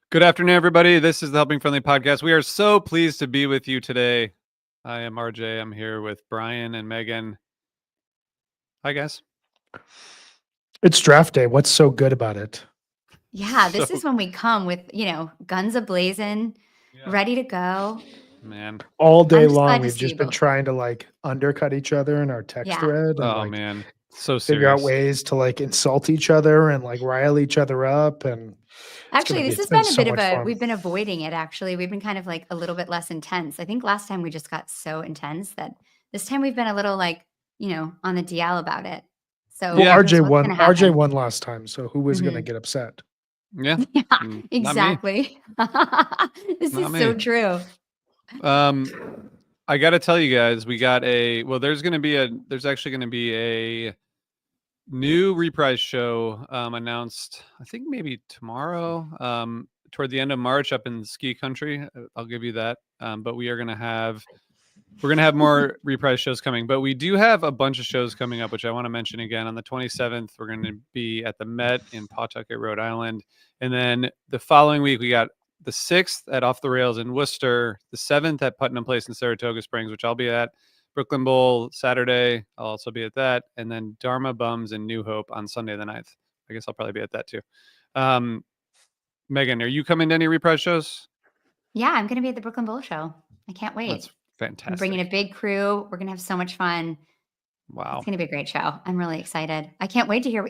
Good afternoon, everybody. This is the Helping Friendly Podcast. We are so pleased to be with you today. I am RJ. I'm here with Brian and Megan. Hi, guys. It's draft day. What's so good about it? Yeah, this So, is when we come with, guns a-blazing, yeah, ready to go. man. All day I'm just long, glad to we've see you just been both. trying to undercut each other in our text Yeah. thread and Oh, man. So figure out serious. ways to insult each other and rile each other up. And Actually, this it's has been been a so bit of much fun. we've been avoiding it, actually. We've been kind of a little bit less intense. I think last time we just got so intense that this time we've been a little on the DL about it. So Well, Yeah. here's RJ what's won. gonna RJ happen. won last time, so who was going to Mhm. get upset? Yeah. Yeah, Not me. exactly. This Not is me. so true. I got to tell you guys, we got there's actually going to be a new reprise show announced, I think maybe tomorrow, toward the end of March up in ski country. I'll give you that. But we're gonna have more reprise shows coming. But we do have a bunch of shows coming up, which I want to mention again. On the 27th, we're going to be at the Met in Pawtucket, Rhode Island, and then the following week we got the 6th at Off the Rails in Worcester, the 7th at Putnam Place in Saratoga Springs, which I'll be at. Brooklyn Bowl Saturday, I'll also be at that, and then Dharma Bums in New Hope on Sunday the 9th. I guess I'll probably be at that too. Megan, are you coming to any reprise shows? Yeah, I'm gonna be at the Brooklyn Bowl show. I can't wait. That's I'm bringing a fantastic. big crew. We're gonna have so much fun. Wow. It's gonna be a great show. I'm really excited. I can't wait to hear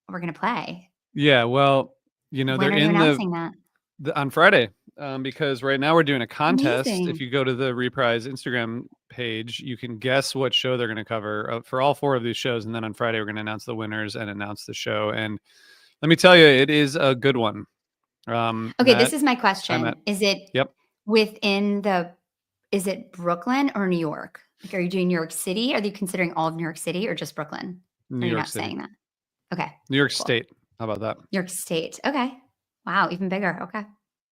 we're gonna play. Yeah, well, When they're are you in announcing that? on Friday, because right now we're doing a contest. Amazing. If you go to the Reprise Instagram page, you can guess what show they're going to cover for all 4 of these shows, and then on Friday we're going to announce the winners and announce the show. And let me tell you, it is a good one. Okay, Matt, this is my Matt. question. Is it Yep. is it Brooklyn or New York? Are you doing New York City? Are you considering all of New York City or just Brooklyn? New Are you York not City. saying that? Okay. New York Cool. State. How about that? New York State. Okay. Wow, even bigger. Okay.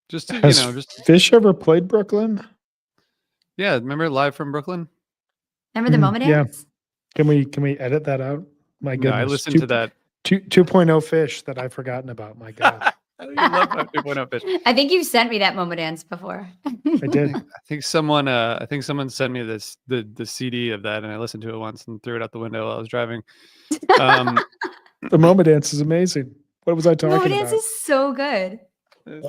Just to, Has just Phish ever played Brooklyn? yeah. Remember Live from Brooklyn? Remember the MoMA Yeah. dance? Can we edit that out? My No, goodness. I listened to that. 2.0 Phish that I've forgotten about. My God. I love 2.0 Phish. I think you sent me that MoMA dance before. I did. I think someone sent me the CD of that, and I listened to it once and threw it out the window while I was driving. The MoMA dance is amazing. What was I talking MoMA about? dance is so good. It's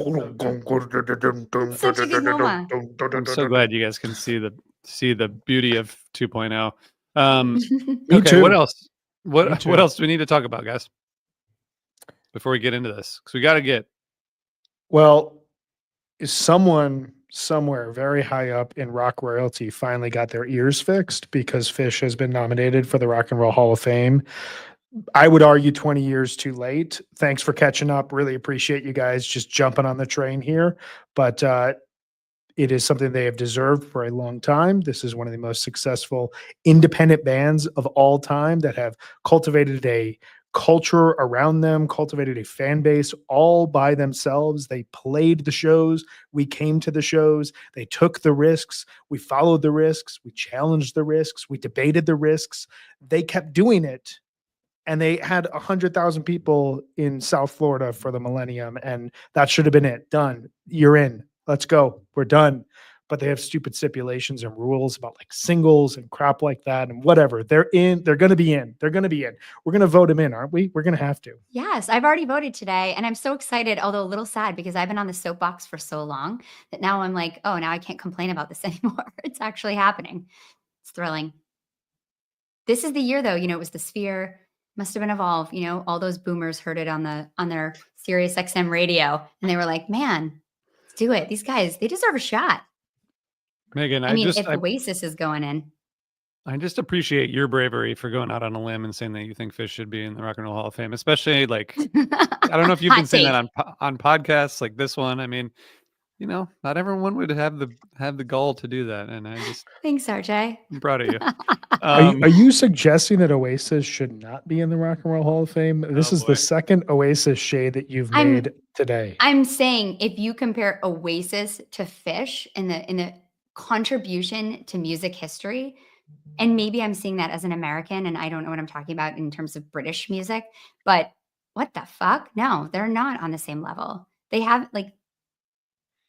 such a good MoMA. I'm so glad you guys can see the beauty of 2.0. Me Okay, too. what else? Me What too. else do we need to talk about, guys? Before we get into this, because we got to get. Well, someone somewhere very high up in rock royalty finally got their ears fixed because Phish has been nominated for the Rock and Roll Hall of Fame. I would argue 20 years too late. Thanks for catching up. Really appreciate you guys just jumping on the train here. But it is something they have deserved for a long time. This is one of the most successful independent bands of all time that have cultivated a culture around them, cultivated a fan base all by themselves. They played the shows. We came to the shows. They took the risks. We followed the risks. We challenged the risks. We debated the risks. They kept doing it. And they had 100,000 people in South Florida for the millennium. And that should have been it. Done. You're in. Let's go. We're done. But they have stupid stipulations and rules about singles and crap like that and whatever. They're in. They're going to be in. They're going to be in. We're going to vote them in, aren't we? We're going to have to. Yes, I've already voted today, and I'm so excited, although a little sad because I've been on the soapbox for so long that now I'm like, oh, now I can't complain about this anymore. It's actually happening. It's thrilling. This is the year, though. It was the Sphere. Must have been Evolve. All those boomers heard it on their Sirius XM radio, and they were like, man, let's do it. These guys, they deserve a shot. Megan, if Oasis is going in. I just appreciate your bravery for going out on a limb and saying that you think Phish should be in the Rock and Roll Hall of Fame, especially I don't know if you've been saying that on podcasts like this one. I mean, not everyone would have the gall to do that, and I just thanks, RJ. I'm proud of you. Are you suggesting that Oasis should not be in the Rock and Roll Hall of Fame? This is the second Oasis shade that you've made today. I'm saying if you compare Oasis to Phish in the contribution to music history, and maybe I'm seeing that as an American, and I don't know what I'm talking about in terms of British music, but what the fuck? No, they're not on the same level. They have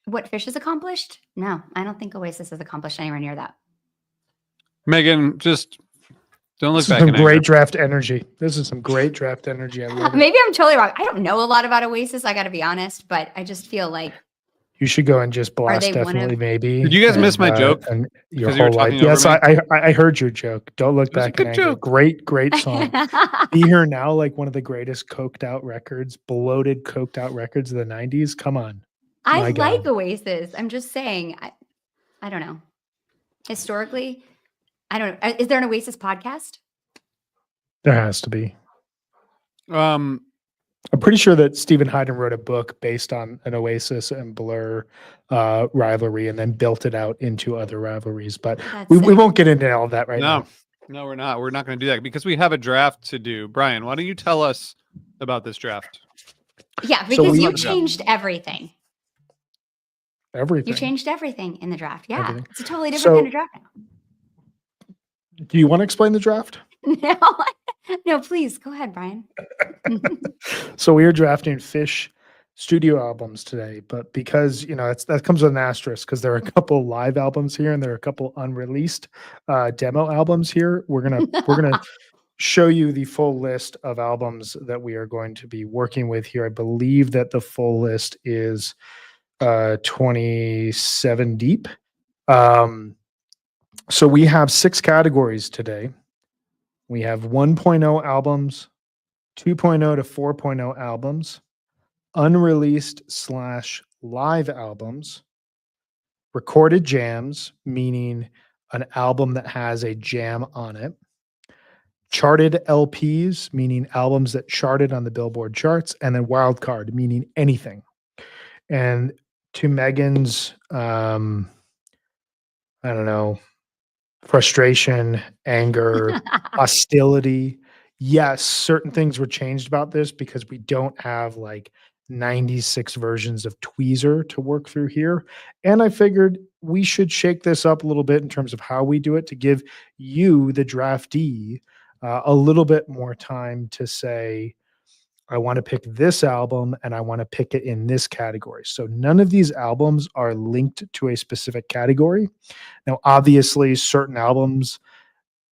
What Phish has accomplished? No, I don't think Oasis has accomplished anywhere near that. Megan, just don't look This is back some in great anger. draft energy. This is some great draft energy. I love it. Maybe I'm totally wrong. I don't know a lot about Oasis. I got to be honest, but I just feel like You should go and just blast they one definitely of- maybe. Did you guys miss my joke? And your 'Cause you were whole life. talking over Yes, me? I heard your joke. Don't look It was a back in good anger. joke. Great song. Be Here Now, like one of the greatest coked out records, bloated coked out records of the 90s. Come on. I My like God. Oasis. I'm just saying. I don't know. Historically, I don't know. Is there an Oasis podcast? There has to be. Um, I'm pretty sure that Stephen Hyden wrote a book based on an Oasis and Blur rivalry and then built it out into other rivalries. But That's we sick. won't get into all that right now. no, we're not. We're not going to do that because we have a draft to do. Brian, why don't you tell us about this draft? Yeah, So because we- you changed everything. Everything. You changed everything in the draft. Yeah, Everything. it's a totally different So- kind of draft now. Do you want to explain the draft? No, no, please go ahead, Brian. So we are drafting Phish studio albums today, but because that comes with an asterisk because there are a couple live albums here and there are a couple unreleased demo albums here. We're gonna show you the full list of albums that we are going to be working with here. I believe that the full list is 27 deep. So we have 6 categories today. We have 1.0 albums, 2.0 to 4.0 albums, unreleased / live albums, recorded jams, meaning an album that has a jam on it, charted LPs, meaning albums that charted on the Billboard charts, and then wild card, meaning anything. And to Megan's, I don't know, frustration, anger, hostility. Yes, certain things were changed about this because we don't have like 96 versions of Tweezer to work through here. And I figured we should shake this up a little bit in terms of how we do it to give you, the draftee, a little bit more time to say, I want to pick this album and I want to pick it in this category. So none of these albums are linked to a specific category. Now, obviously, certain albums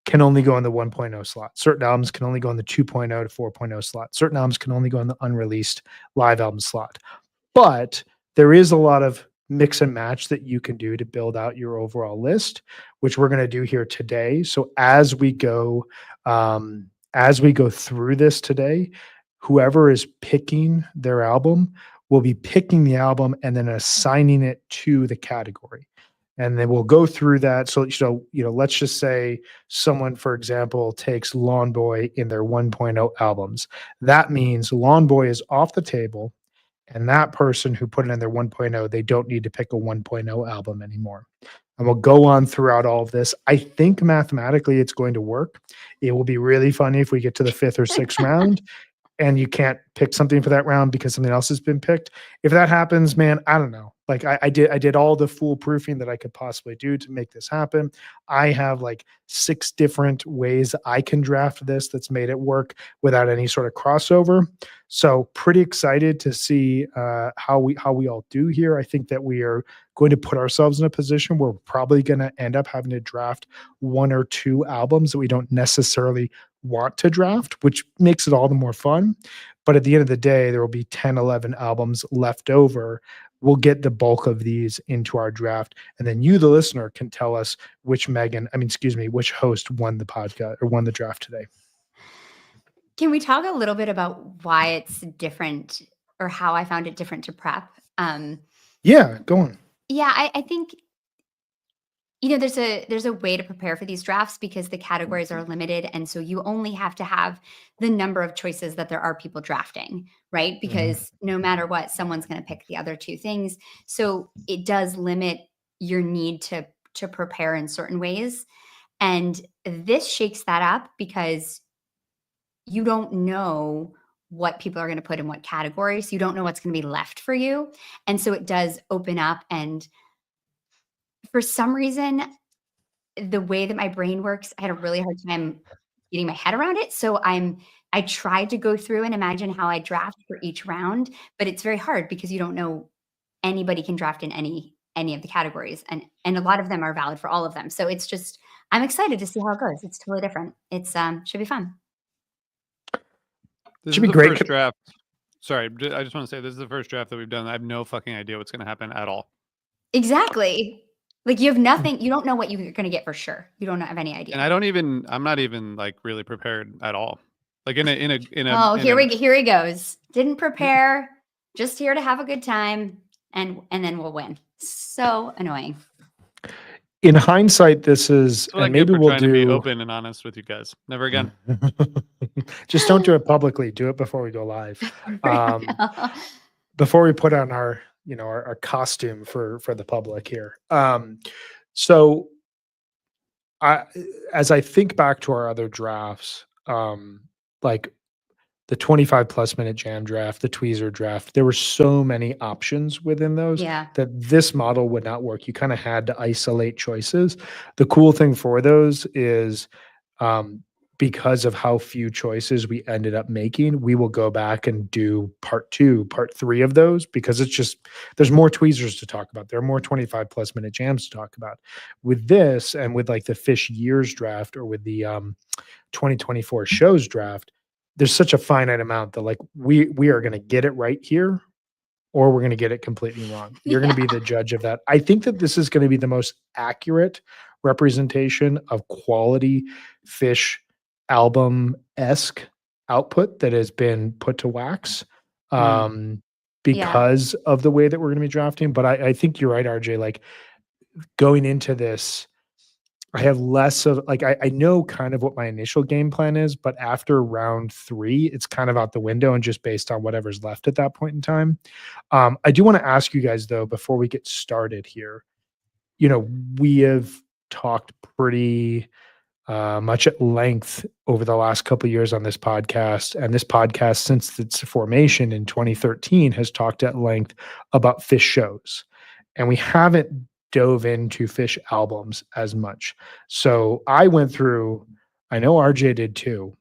can only go in the 1.0 slot. Certain albums can only go in the 2.0 to 4.0 slot. Certain albums can only go in the unreleased live album slot. But there is a lot of mix and match that you can do to build out your overall list, which we're going to do here today. So as we go through this today, whoever is picking their album will be picking the album and then assigning it to the category. And then we'll go through that. So, let's just say someone, for example, takes Lawn Boy in their 1.0 albums. That means Lawn Boy is off the table. And that person who put it in their 1.0, they don't need to pick a 1.0 album anymore. And we'll go on throughout all of this. I think mathematically it's going to work. It will be really funny if we get to the 5th or 6th round and you can't pick something for that round because something else has been picked. If that happens, man, I don't know. Like I did all the foolproofing that I could possibly do to make this happen. I have like 6 different ways I can draft this that's made it work without any sort of crossover. So pretty excited to see how we all do here. I think that we are going to put ourselves in a position where we're probably going to end up having to draft 1 or 2 albums that we don't necessarily want to draft, which makes it all the more fun. But at the end of the day, there will be 10, 11 albums left over. We'll get the bulk of these into our draft. And then you, the listener, can tell us which host won the podcast or won the draft today. Can we talk a little bit about why it's different or how I found it different to prep? Yeah, go on. Yeah, I think there's a way to prepare for these drafts because the categories are limited, and so you only have to have the number of choices that there are people drafting, right? Because no matter what, someone's going to pick the other 2 things. So it does limit your need to prepare in certain ways, and this shakes that up because you don't know what people are going to put in what categories. You don't know what's going to be left for you, and so it does open up. And for some reason, the way that my brain works, I had a really hard time getting my head around it. So I tried to go through and imagine how I draft for each round, but it's very hard because you don't know anybody can draft in any of the categories, and a lot of them are valid for all of them. So it's just I'm excited to see how it goes. It's totally different. It's should be fun. This Should is be the great. first draft. Sorry, I just want to say this is the first draft that we've done. I have no fucking idea what's going to happen at all. Exactly. Like you have nothing. You don't know what you're going to get for sure. You don't have any idea. And I'm not even like really prepared at all. Like Oh, here he goes. Didn't prepare. Just here to have a good time, and then we'll win. So annoying. In hindsight, this is, That's what I and get maybe for we'll trying to be do. open and honest with you guys. Never again. Just don't do it publicly. Do it before we go live. Yeah. Before we put on our, our costume for the public here. So as I think back to our other drafts, like the 25 plus minute jam draft, the tweezer draft, there were so many options within those Yeah. that this model would not work. You kind of had to isolate choices. The cool thing for those is, because of how few choices we ended up making, we will go back and do part 2, part 3 of those, because there's more tweezers to talk about. There are more 25 plus minute jams to talk about. With this, and with like the Phish years draft, or with the 2024 shows draft, there's such a finite amount that like we are going to get it right here, or we're going to get it completely wrong. You're going to be the judge of that. I think that this is going to be the most accurate representation of quality Phish album-esque output that has been put to wax, because of the way that we're going to be drafting. But I think you're right, RJ. Like going into this, I have less of like, I know kind of what my initial game plan is, but after round 3, it's kind of out the window and just based on whatever's left at that point in time. I do want to ask you guys though, before we get started here, we have talked pretty much at length over the last couple of years on this podcast, and this podcast since its formation in 2013 has talked at length about Phish shows, and we haven't dove into Phish albums as much. So I went through, I know RJ did too.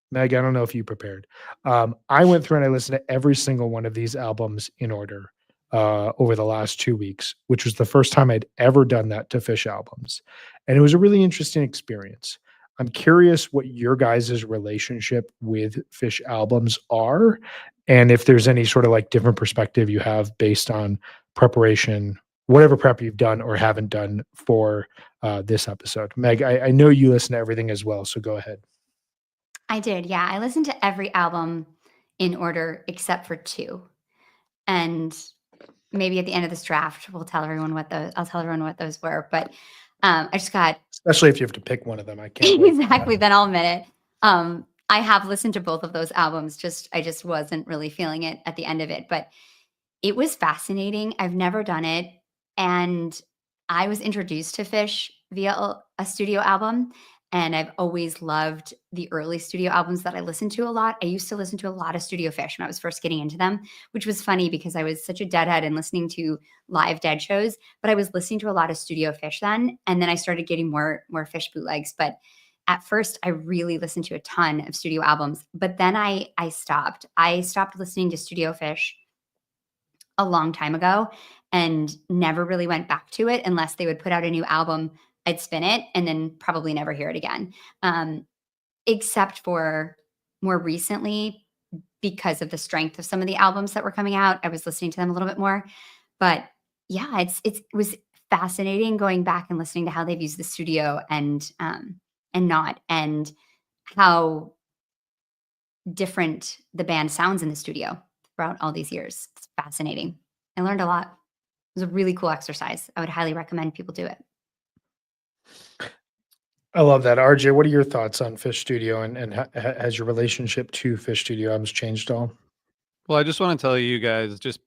Meg, I don't know if you prepared. I went through and I listened to every single one of these albums in order over the last 2 weeks, which was the first time I'd ever done that to Phish albums. And it was a really interesting experience. I'm curious what your guys' relationship with Phish albums are, and if there's any sort of like different perspective you have based on preparation, whatever prep you've done or haven't done for this episode. Meg, I know you listen to everything as well, so go ahead. I did. Yeah. I listened to every album in order except for 2. And maybe at the end of this draft, I'll tell everyone what those were. But I just got, especially if you have to pick one of them. I can't wait. Exactly. Then I'll admit it. I have listened to both of those albums. I just wasn't really feeling it at the end of it, but it was fascinating. I've never done it. And I was introduced to Phish via a studio album. And I've always loved the early studio albums that I listened to a lot. I used to listen to a lot of Studio Phish when I was first getting into them, which was funny because I was such a deadhead and listening to live dead shows, but I was listening to a lot of Studio Phish then. And then I started getting more Phish bootlegs. But at first I really listened to a ton of studio albums, but then I stopped. I stopped listening to Studio Phish a long time ago and never really went back to it unless they would put out a new album. I'd spin it and then probably never hear it again. Except for more recently, because of the strength of some of the albums that were coming out, I was listening to them a little bit more. But yeah, it was fascinating going back and listening to how they've used the studio and not, and how different the band sounds in the studio throughout all these years. It's fascinating. I learned a lot. It was a really cool exercise. I would highly recommend people do it. I love that. RJ, what are your thoughts on Phish Studio, and has your relationship to Phish Studio albums changed at all? Well, I just want to tell you guys, just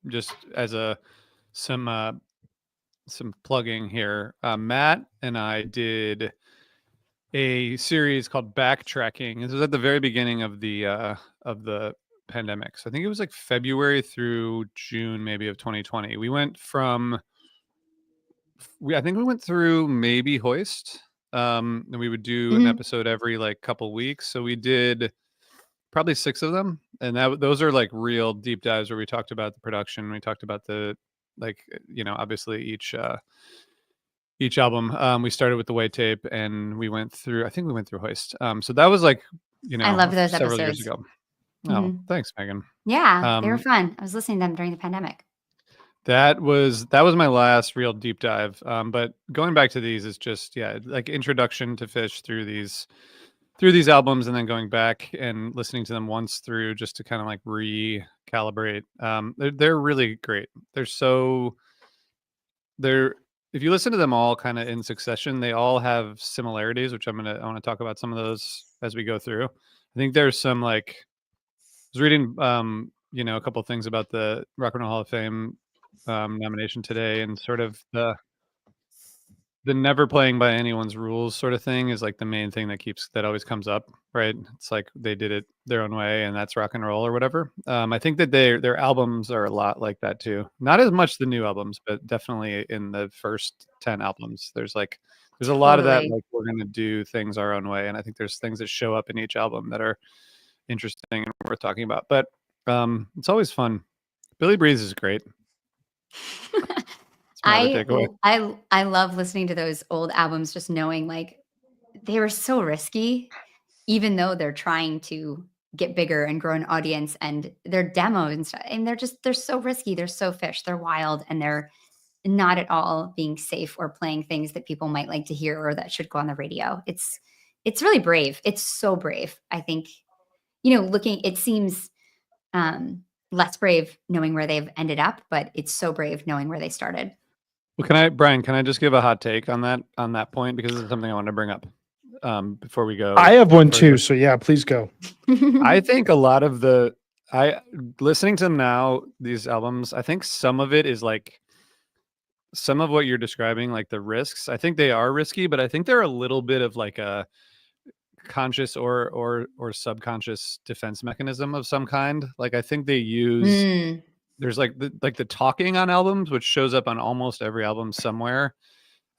as some plugging here. Matt and I did a series called Backtracking. This was at the very beginning of the pandemic. So I think it was like February through June, maybe, of 2020. We went from, I think we went through maybe Hoist. And we would do an episode every like couple weeks. So we did probably 6 of them. And those are like real deep dives where we talked about the production. We talked about the like, obviously each album. We started with the White Tape, and I think we went through Hoist. So that was like, I love those several years episodes. ago. Oh, Mhm. thanks, Megan. Yeah, they were Um, fun. I was listening to them during the pandemic. that was my last real deep dive. But going back to these is just, like introduction to Phish through these albums, and then going back and listening to them once through just to kind of like recalibrate. They're really great. They're if you listen to them all kind of in succession, they all have similarities, which I want to talk about some of those as we go through. I think there's some, like, I was reading a couple of things about the Rock and Roll Hall of Fame nomination today, and sort of the never playing by anyone's rules sort of thing is like the main thing that always comes up, right? It's like they did it their own way, and that's rock and roll or whatever. I think that their albums are a lot like that too. Not as much the new albums, but definitely in the first 10 albums, there's a lot of that, Totally. like, we're gonna do things our own way, and I think there's things that show up in each album that are interesting and worth talking about. But it's always fun. Billy Breathes is great. It's my other takeaway. I love listening to those old albums, just knowing like they were so risky, even though they're trying to get bigger and grow an audience, and their demos and stuff, and they're so risky. They're so Phish. They're wild, and they're not at all being safe or playing things that people might like to hear or that should go on the radio. It's really brave. It's so brave. I think, it seems less brave knowing where they've ended up, but it's so brave knowing where they started. Well, Brian, can I just give a hot take on that point, because this is something I want to bring up before we go? I have one too. So yeah, please go. I think a lot of listening to them now, these albums, I think some of it is like some of what you're describing, like the risks. I think they are risky, but I think they're a little bit of like a conscious or subconscious defense mechanism of some kind. Like, I think they use there's like the talking on albums, which shows up on almost every album somewhere.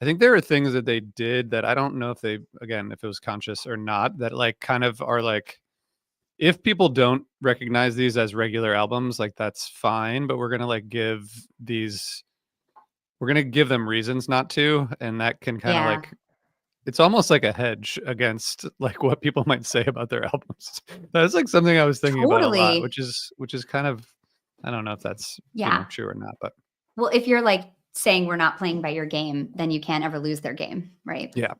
I think there are things that they did that I don't know if if it was conscious or not, that like kind of are like, if people don't recognize these as regular albums, like, that's fine, but we're going to give them reasons not to. And that can kind of Yeah. like, it's almost like a hedge against like what people might say about their albums. That's like something I was thinking about a lot, Totally. which is kind of, I don't know if that's Yeah. true or not, but Well, if you're like saying we're not playing by your game, then you can't ever lose their game, right? yeah.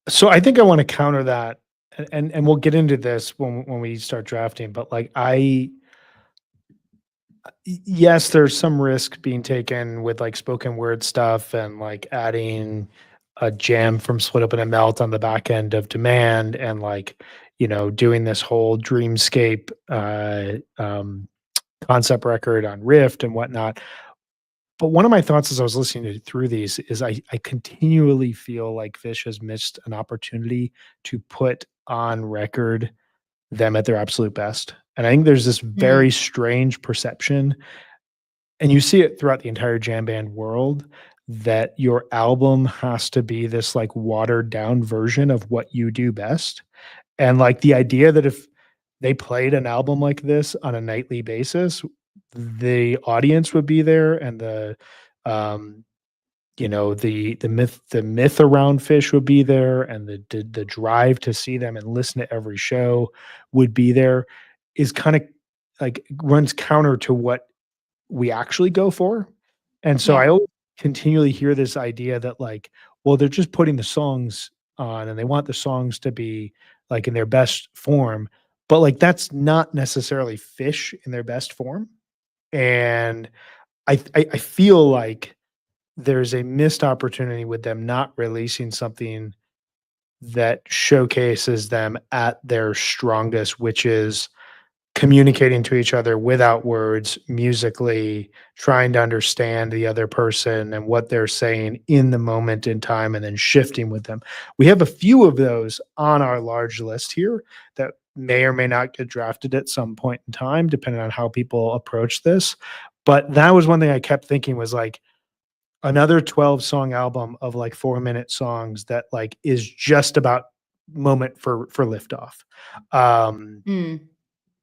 So I think I want to counter that, and we'll get into this when we start drafting. But like yes, there's some risk being taken with like spoken word stuff and like adding a jam from Split Up in a Melt on the back end of Demand, and like doing this whole dreamscape concept record on Rift and whatnot. But one of my thoughts as I was listening through these is I continually feel like Phish has missed an opportunity to put on record them at their absolute best. And I think there's this very strange perception, and you see it throughout the entire jam band world, that your album has to be this like watered down version of what you do best. And like the idea that if they played an album like this on a nightly basis, the audience would be there, and um the myth around Phish would be there, and the drive to see them and listen to every show would be there, is kind of like runs counter to what we actually go for. And so Yeah. I always continually hear this idea that like, well, they're just putting the songs on and they want the songs to be like in their best form, but like that's not necessarily Phish in their best form. And I feel like there's a missed opportunity with them not releasing something that showcases them at their strongest, which is communicating to each other without words, musically, trying to understand the other person and what they're saying in the moment in time, and then shifting with them. We have a few of those on our large list here that may or may not get drafted at some point in time, depending on how people approach this. But that was one thing I kept thinking, was like, another 12-song album of like 4-minute songs that like is just about moment for liftoff. Mm.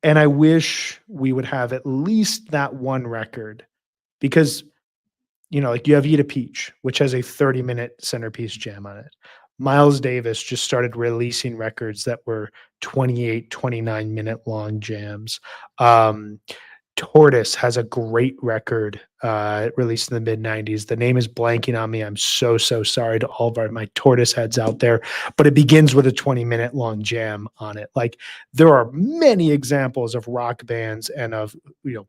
And I wish we would have at least that one record because, like you have Eat a Peach, which has a 30-minute centerpiece jam on it. Miles Davis just started releasing records that were 28, 29-minute long jams. Tortoise has a great record released in the mid 90s. The name is blanking on me. I'm so sorry to all of my Tortoise heads out there, but it begins with a 20-minute long jam on it. Like there are many examples of rock bands and of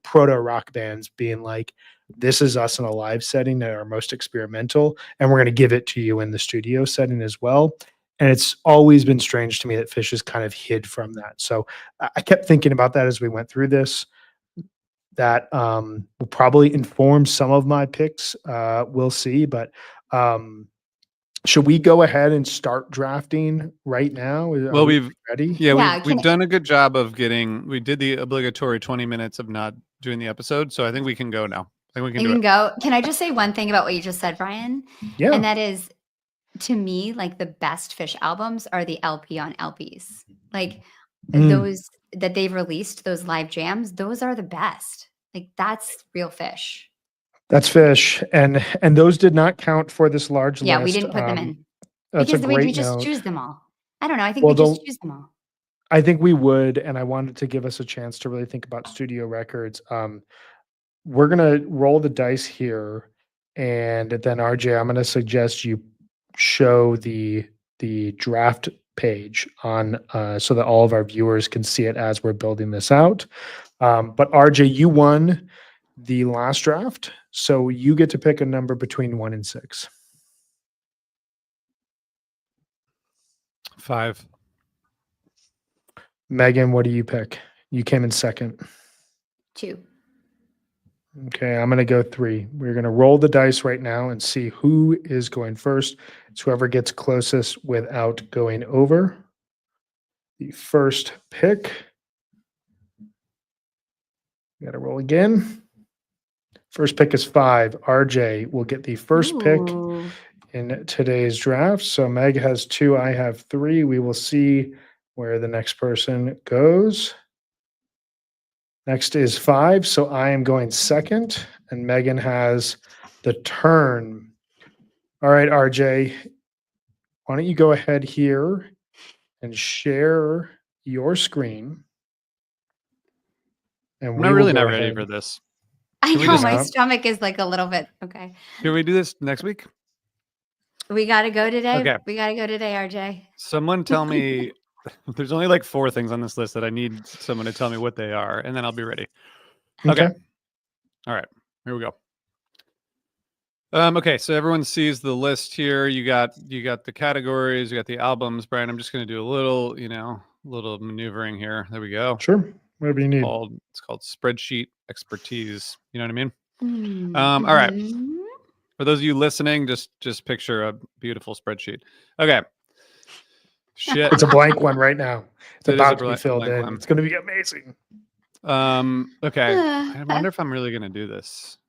proto rock bands being like, this is us in a live setting at our most experimental, and we're going to give it to you in the studio setting as well. And it's always been strange to me that Phish is kind of hid from that. So I kept thinking about that as we went through this. That will probably inform some of my picks. We'll see. But should we go ahead and start drafting right now? Well, we've ready. Yeah, we've done a good job of we did the obligatory 20 minutes of not doing the episode. So I think we can go now. I think we can You do can it. go. Can I just say one thing about what you just said, Brian? Yeah. And that is, to me, like the best Phish albums are the LP on LPs. Like those that they've released, those live jams, those are the best. Like that's real Phish. That's Phish. And those did not count for this large list. Yeah, we didn't put them in. That's Because a we great just note. choose them all. I don't know. I think we just choose them all. I think we would, and I wanted to give us a chance to really think about studio records. We're gonna roll the dice here, and then RJ, I'm gonna suggest you show the draft page on so that all of our viewers can see it as we're building this out. But RJ, you won the last draft, so you get to pick a number between 1 and 6. 5. Megan, what do you pick? You came in second. 2. Okay, I'm going to go 3. We're going to roll the dice right now and see who is going first. It's whoever gets closest without going over. The first pick. Got to roll again. First pick is 5. RJ will get the first pick in today's draft. So Meg has 2. I have 3. We will see where the next person goes. Next is 5. So I am going second, and Megan has the turn. All right, RJ, why don't you go ahead here and share your screen? And I'm not really not ready for this. I Can we know just- my stomach is like a little bit okay. Can we do this next week? We got to go today. Okay. We got to go today, RJ. Someone tell me. There's only like 4 things on this list that I need someone to tell me what they are, and then I'll be ready. Okay. All right. Here we go. Okay, so everyone sees the list here. You got the categories, you got the albums. Brian, I'm just going to do a little, little maneuvering here. There we go. Sure. Whatever you need. It's called spreadsheet expertise. You know what I mean? Mm-hmm. All right. For those of you listening, just picture a beautiful spreadsheet. Okay. Shit. It's a blank one right now. It's It is a about to be blank filled in. one. It's going to be amazing. Okay. I wonder if I'm really going to do this.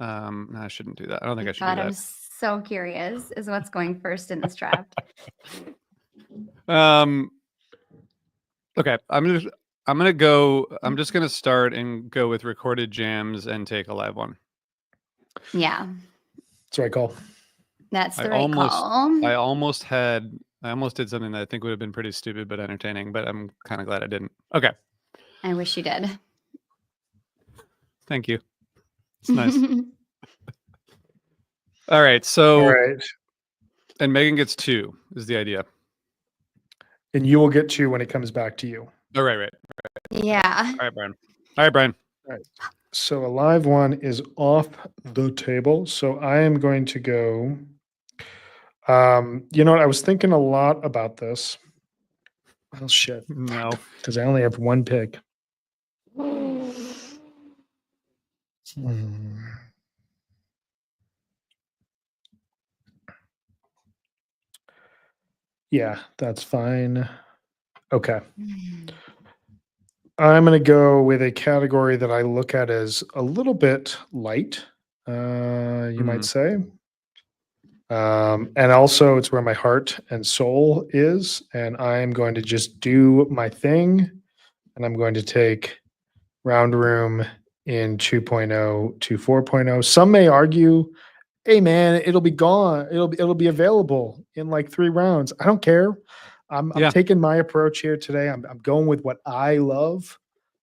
No, I shouldn't do that. I don't think I should do I'm that. so curious is what's going first in this draft. Okay. I'm just gonna start and go with recorded jams and take a live one. Yeah. That's the right call. That's the I right call. I almost did something that I think would have been pretty stupid but entertaining, but I'm kind of glad I didn't. Okay. I wish you did. Thank you. It's nice. All right. So, All right. and Megan gets 2 is the idea. And you will get 2 when it comes back to you. Oh, right. Yeah. All right, Brian. All right. So a live one is off the table. So I am going to go. You know what? I was thinking a lot about this. Well, shit. No. Because I only have 1 pick. Yeah, that's fine. Okay. I'm going to go with a category that I look at as a little bit light, you might say. And also it's where my heart and soul is. And I'm going to just do my thing. and I'm going to take Round Room in 2.0 to 4.0. Some may argue, hey man, it'll be gone. It'll be available in like 3 rounds. I don't care. I'm Yeah. taking my approach here today. I'm going with what I love.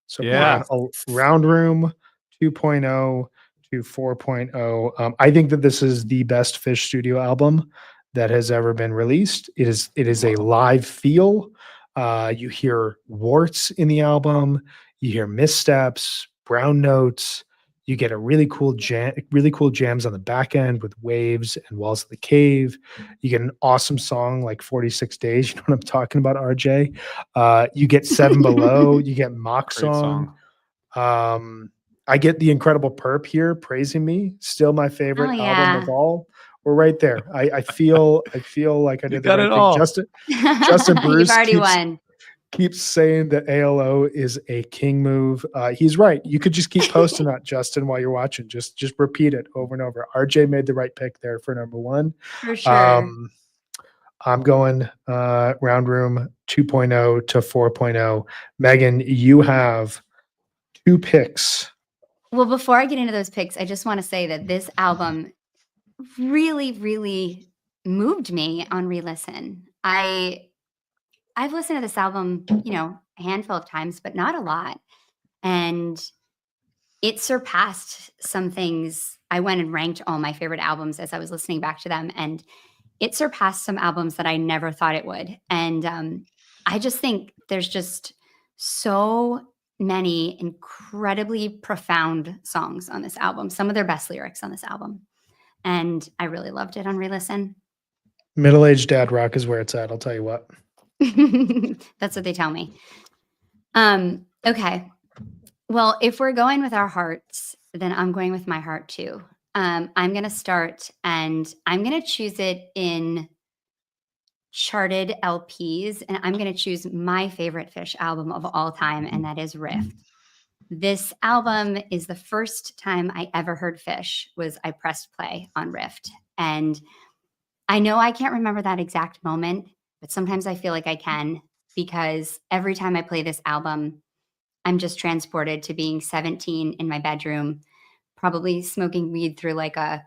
So Yeah. Round Room 2.0 to 4.0. I think that this is the best Phish studio album that has ever been released. It is a live feel. You hear warts in the album. You hear missteps, brown notes. You get a really cool jams on the back end with Waves and Walls of the Cave. You get an awesome song like 46 Days. You know what I'm talking about, RJ? You get Seven Below. You get Mock Great Song. I get the Incredible Perp here praising me. Still my favorite Oh, album yeah. of all. We're right there. I feel like I You did the got right it thing. all. Justin You've Bruce already won. keeps saying that ALO is a king move. He's right. You could just keep posting that, Justin, while you're watching. Just repeat it over and over. RJ made the right pick there for number 1. For sure. I'm going Round Room 2.0 to 4.0. Megan, you have 2 picks. Well, before I get into those picks, I just want to say that this album really, really moved me on re-listen. I've listened to this album, a handful of times, but not a lot. And it surpassed some things. I went and ranked all my favorite albums as I was listening back to them, and it surpassed some albums that I never thought it would. And I just think there's just so many incredibly profound songs on this album, some of their best lyrics on this album. And I really loved it on re-listen. Middle-aged dad rock is where it's at. I'll tell you what. That's what they tell me. Okay. Well, if we're going with our hearts, then I'm going with my heart too. I'm going to start, and I'm going to choose it in charted LPs, and I'm going to choose my favorite Phish album of all time, and that is Rift. This album is the first time I ever heard Phish. I pressed play on Rift, and I know I can't remember that exact moment, but sometimes I feel like I can, because every time I play this album, I'm just transported to being 17 in my bedroom, probably smoking weed through like a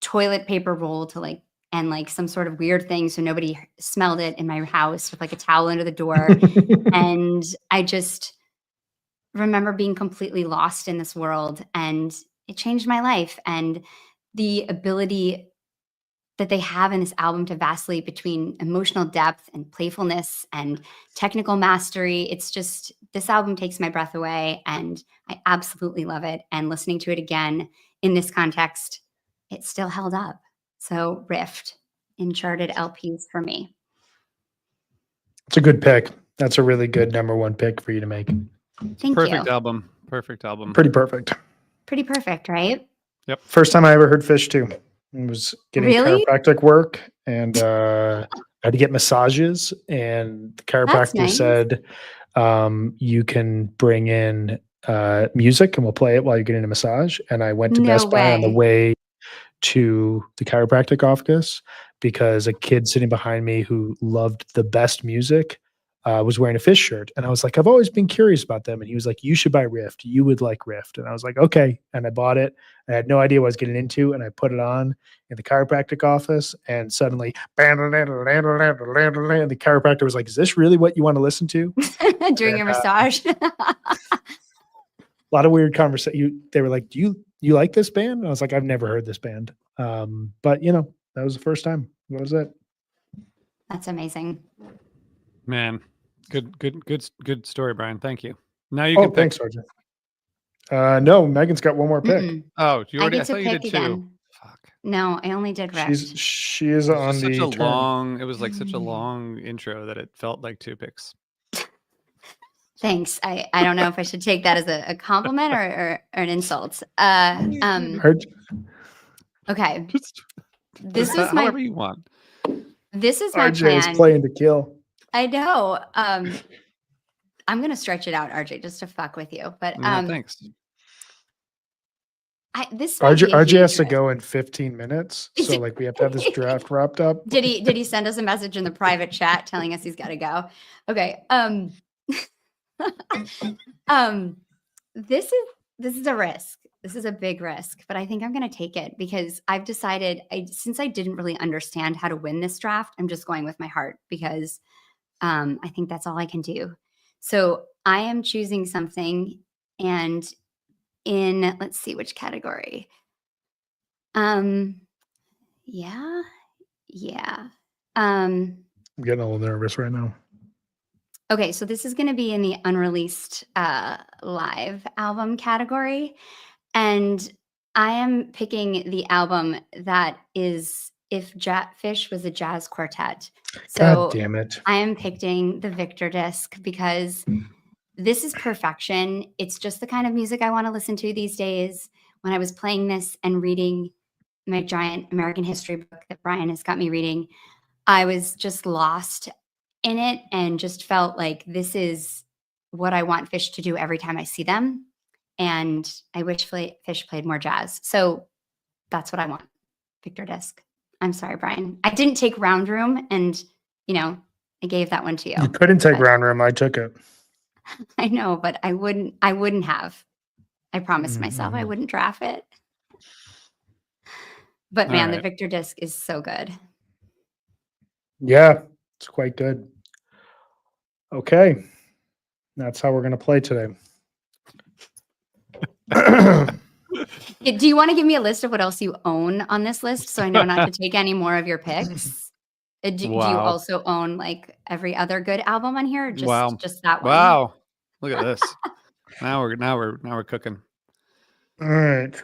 toilet paper roll and like some sort of weird thing so nobody smelled it in my house, with like a towel under the door. And I just remember being completely lost in this world, and it changed my life. And the ability that they have in this album to vacillate between emotional depth and playfulness and technical mastery. It's just, this album takes my breath away, and I absolutely love it. And listening to it again in this context, it still held up. So Rift in charted LPs for me. It's a good pick. That's a really good number 1 pick for you to make. Thank Perfect you. album. Perfect album. Pretty perfect. Pretty perfect, right? Yep. First time I ever heard Phish too. I was getting Really? chiropractic work, and I had to get massages, and the chiropractor nice. said, you can bring in music and we'll play it while you're getting a massage. And I went to No Best Buy on the way. way to the chiropractic office, because a kid sitting behind me who loved the best music was wearing a Phish shirt. And I was like, I've always been curious about them. And he was like, you should buy Rift. You would like Rift. And I was like, okay. And I bought it. I had no idea what I was getting into. And I put it on in the chiropractic office, and suddenly, and the chiropractor was like, is this really what you want to listen to? During your massage. A lot of weird conversation. They were like, do you like this band? And I was like, I've never heard this band. But that was the first time. That was it. That's amazing. Man, good story, Brian. Thank you. Now you can pick. Thanks, RJ. No, Megan's got one more pick. Mm-mm. Oh, you already? I I get to thought you pick did too. again. Fuck. No, I only did Rift. She is It was on just the such a turn. long. It was like such a long intro that it felt like 2 picks. Thanks. I don't know if I should take that as a compliment or an insult. Heard- Okay. This Just is however you want. This is my RJ is plan. playing to kill. I know. I'm gonna stretch it out, RJ, just to fuck with you. But Yeah, thanks. this might be a RJ has huge to risk. go in 15 minutes. So like we have to have this draft wrapped up. Did he send us a message in the private chat telling us he's got to go? Okay. This is a risk. This is a big risk, but I think I'm going to take it because I've decided since I didn't really understand how to win this draft, I'm just going with my heart because I think that's all I can do. So I am choosing something, and let's see which category. Yeah. I'm getting a little nervous right now. Okay, so this is going to be in the unreleased live album category. And I am picking the album that is if Phish was a jazz quartet. God So damn it. I am picking the Victor disc because this is perfection. It's just the kind of music I want to listen to these days. When I was playing this and reading my giant American history book that Brian has got me reading, I was just lost in it and just felt like this is what I want Phish to do every time I see them. And I wish Phish played more jazz. So that's what I want. Victor disc. I'm sorry, Brian. I didn't take Round Room, and I gave that one to you. You couldn't take but- Round Room. I took it. I know, but I wouldn't have. I promised myself I wouldn't draft it. But man, the Victor disc is so good. Yeah, it's quite good. Okay. That's how we're going to play today. Do you want to give me a list of what else you own on this list so I know not to take any more of your picks? Do you also own like every other good album on here? Or just that one? Wow. Look at this. now we're cooking. All right.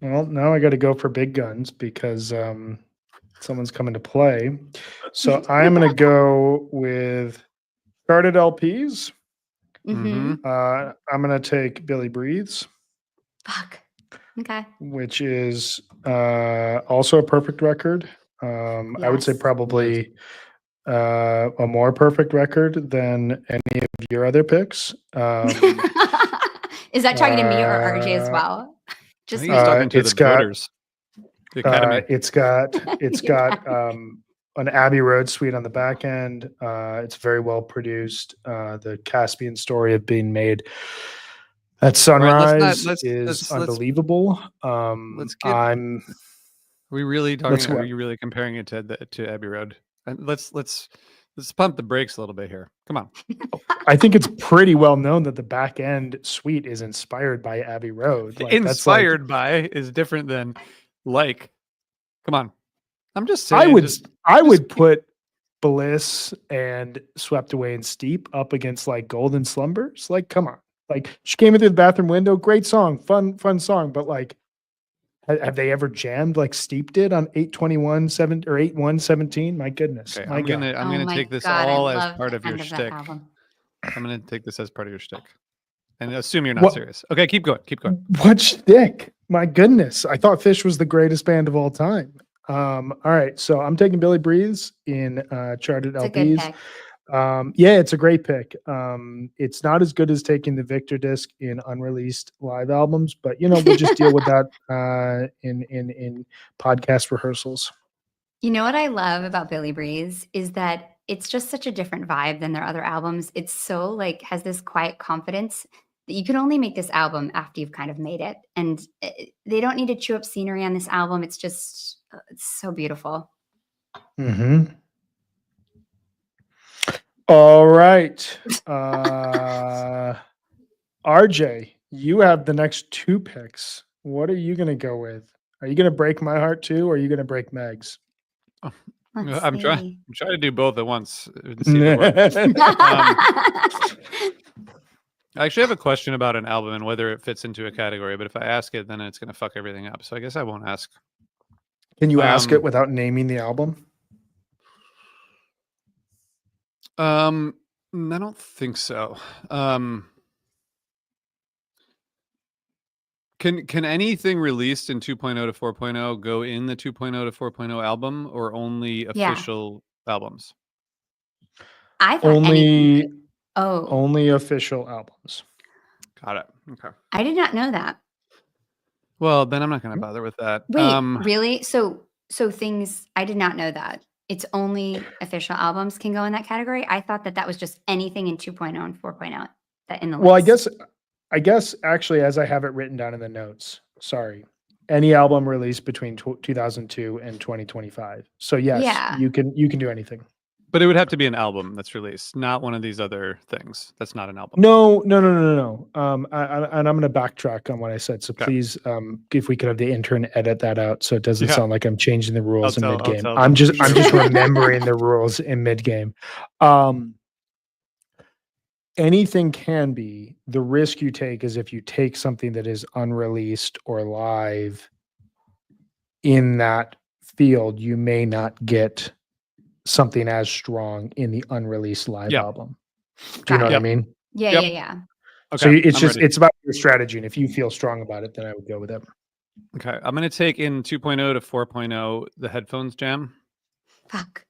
Well, now I got to go for big guns because someone's coming to play. So I'm going to go with charted LPs. Mm-hmm. I'm going to take Billy Breathes. Fuck. Okay. Which is also a perfect record. I would say Yes. probably a more perfect record than any of your other picks. Is that talking to me or RJ as well? I Just think he's talking to the voters. The Academy. It's got an Abbey Road suite on the back end. It's very well produced. The Caspian story of being made at sunrise is unbelievable. Are we really talking? Are you really comparing it to Abbey Road? And let's pump the brakes a little bit here. Come on. I think it's pretty well known that the back end suite is inspired by Abbey Road. Like, inspired by is different than like. Come on. I'm just saying. I would put Bliss and Swept Away and Steep up against like Golden Slumbers. Like, come on. Like, she came in through the bathroom window. Great song, fun song. But like, have they ever jammed like Steep did on 8/21/7 or 8/1/17? My goodness. Okay, I'm gonna take this all as part of your shtick. I'm gonna take this as part of your shtick, and assume you're not serious. Okay, keep going. What shtick? My goodness, I thought Phish was the greatest band of all time. All right, so I'm taking Billy Breathes in charted It's LPs. a good pick. Yeah, it's a great pick. It's not as good as taking the Victor disc in unreleased live albums, but we'll just deal with that in podcast rehearsals. You know what I love about Billy Breathes is that it's just such a different vibe than their other albums. It's so like has this quiet confidence that you can only make this album after you've kind of made it, and they don't need to chew up scenery on this album. It's just it's so beautiful. Mm-hmm. All right. RJ, you have the next two picks. What are you going to go with? Are you going to break my heart too, or are you going to break Meg's? I'm trying to do both at once. I actually have a question about an album and whether it fits into a category, but if I ask it, then it's going to fuck everything up. So I guess I won't ask. Can you ask it without naming the album? I don't think so. Can anything released in 2.0 to 4.0 go in the 2.0 to 4.0 album, or only official albums? I thought only official albums. Got it. Okay. I did not know that. Well, then I'm not going to bother with that. Wait, really? So things I did not know that. it's only official albums can go in that category. I thought that was just anything in 2.0 and 4.0 that in the Well, list. I guess actually, as I have it written down in the notes, sorry, any album released between 2002 and 2025. So yes, Yeah. you can do anything. But it would have to be an album that's released, not one of these other things. That's not an album. No. And I'm going to backtrack on what I said. So Okay. please, if we could have the intern edit that out, so it doesn't Yeah. sound like I'm changing the rules in mid game. tell I'm them. just Sure. remembering the rules in mid game. Anything can be. The risk you take is if you take something that is unreleased or live in that field, you may not get something as strong in the unreleased live Yeah. album. Do you know Got what I it. mean? Yeah, Yep. yeah. Okay. So it's I'm just ready. it's about your strategy, and if you feel strong about it, then I would go with it. Okay. I'm gonna take in 2.0 to 4.0 the headphones jam Fuck.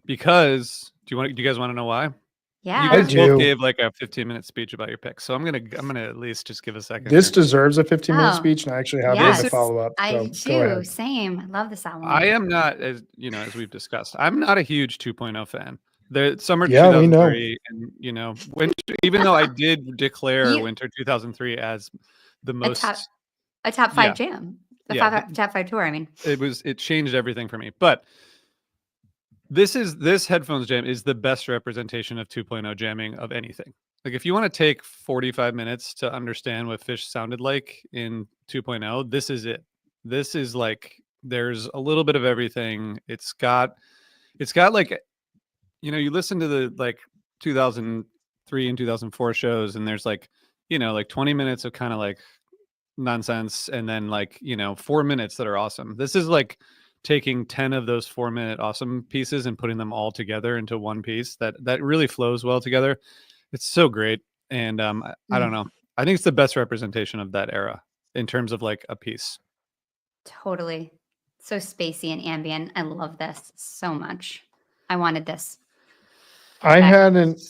because do you guys want to know why? Yeah. You I guys do. both gave like a 15-minute speech about your picks, so I'm gonna at least just give a second. This here. deserves a 15-minute Oh, speech, and I actually have yes. one to follow up. I So do go too. ahead. Same. I love this album. I am not, as as we've discussed, I'm not a huge 2.0 fan. The summer Yeah, we know. 2003, and winter, even though I did declare You- winter 2003 as the a most, top 5 jam. Top 5 tour. I mean, it changed everything for me. But this headphones jam is the best representation of 2.0 jamming of anything. Like if you want to take 45 minutes to understand what Phish sounded like in 2.0, this is it. This is like there's a little bit of everything. It's got like you listen to the like 2003 and 2004 shows, and there's like like 20 minutes of kind of like nonsense, and then like 4 minutes that are awesome. This is like taking 10 of those 4-minute awesome pieces and putting them all together into one piece that really flows well together. It's so great. And I don't know, I think it's the best representation of that era in terms of like a piece. totally. So spacey and ambient. I love this so much. I wanted this. I Hashtag.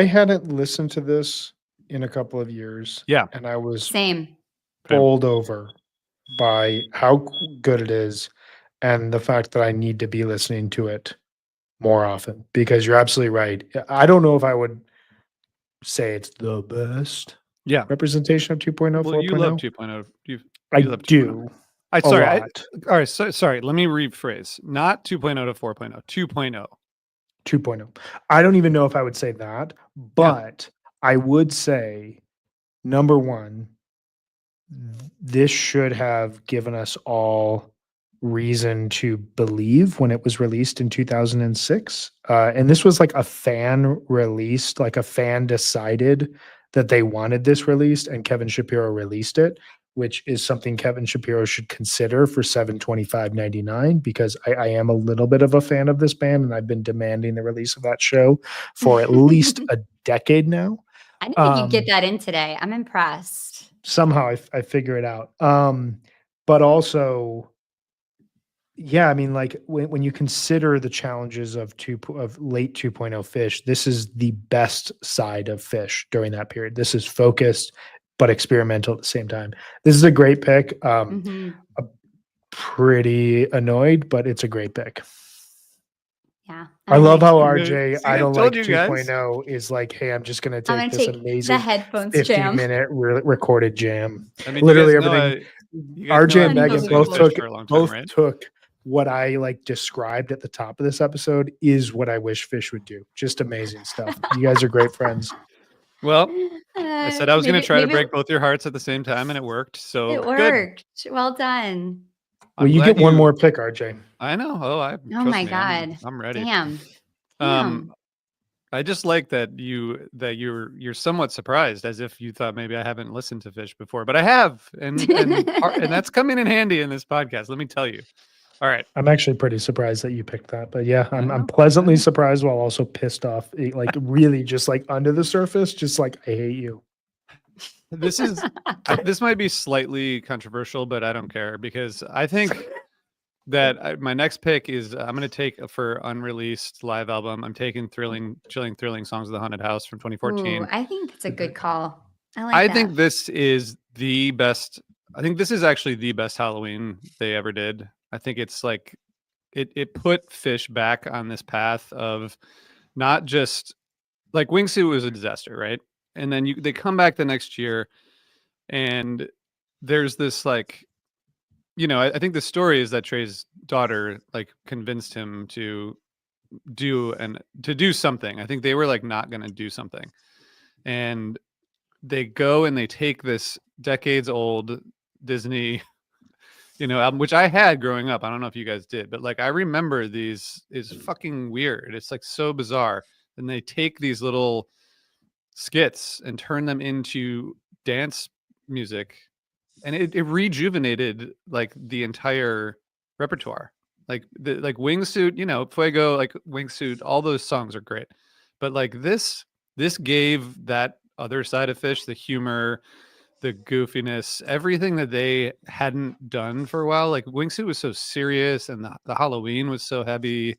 hadn't listened to this in a couple of years. Yeah. And I was Same. bowled over by how good it is and the fact that I need to be listening to it more often, because you're absolutely right. I don't know if I would say it's the best Yeah. representation of 2.0, Well, 4.0. you love 2.0. I you love 2.0. do. Sorry. A lot. All right. Sorry. Let me rephrase. Not 2.0 to 4.0. 2.0. 2.0. I don't even know if I would say that, but I would say, number one, this should have given us all reason to believe when it was released in 2006. And this was like a fan released, like a fan decided that they wanted this released, and Kevin Shapiro released it, which is something Kevin Shapiro should consider for $725.99, because I am a little bit of a fan of this band, and I've been demanding the release of that show for at least a decade now. I didn't think you'd get that in today. I'm impressed. Somehow I figure it out. But also, yeah, I mean, like when you consider the challenges of late 2.0 Phish, this is the best side of Phish during that period. This is focused but experimental at the same time. This is a great pick. Pretty annoyed, but it's a great pick. Yeah. I love how Okay. RJ, See, I I don't told like you guys. 2.0 is like, hey, I'm just going to I'm take gonna this take amazing the headphones jam. 50-minute recorded jam. I mean, Literally you guys know everything. you guys RJ know and I've been Megan listening to both Phish took for a long time, right? what I like described at the top of this episode is what I wish Phish would do. Just amazing stuff. You guys are great friends. Well, I said I was going to try to maybe break both your hearts at the same time, and it worked. So it good. worked. Well done. Well, I'm you glad get one more pick, RJ. I know. Oh trust my me, God. I'm ready. Damn. I just like that you're somewhat surprised, as if you thought maybe I haven't listened to Phish before, but I have, and that's coming in handy in this podcast. Let me tell you. All right, I'm actually pretty surprised that you picked that, but yeah, I'm know. pleasantly surprised while also pissed off. Like really, just like under the surface, just like I hate you. This might be slightly controversial, but I don't care, because I think that my next pick is I'm going to take for unreleased live album. I'm taking Thrilling Songs of the Haunted House from 2014. Ooh, I think that's a good call. I think this is the best. I think this is actually the best Halloween they ever did. I think it's like it put Phish back on this path of not just like Wingsuit was a disaster, right? And then they come back the next year, and there's this like, I think the story is that Trey's daughter like convinced him to do something. I think they were like not going to do something, and they go and they take this decades old Disney album, which I had growing up. I don't know if you guys did, but like I remember these is fucking weird. It's like so bizarre. And they take these little skits and turn them into dance music, and it rejuvenated like the entire repertoire. Like Wingsuit, Fuego, like Wingsuit, all those songs are great. But like this gave that other side of Phish, the humor, the goofiness, everything that they hadn't done for a while. Like Wingsuit was so serious, and the Halloween was so heavy.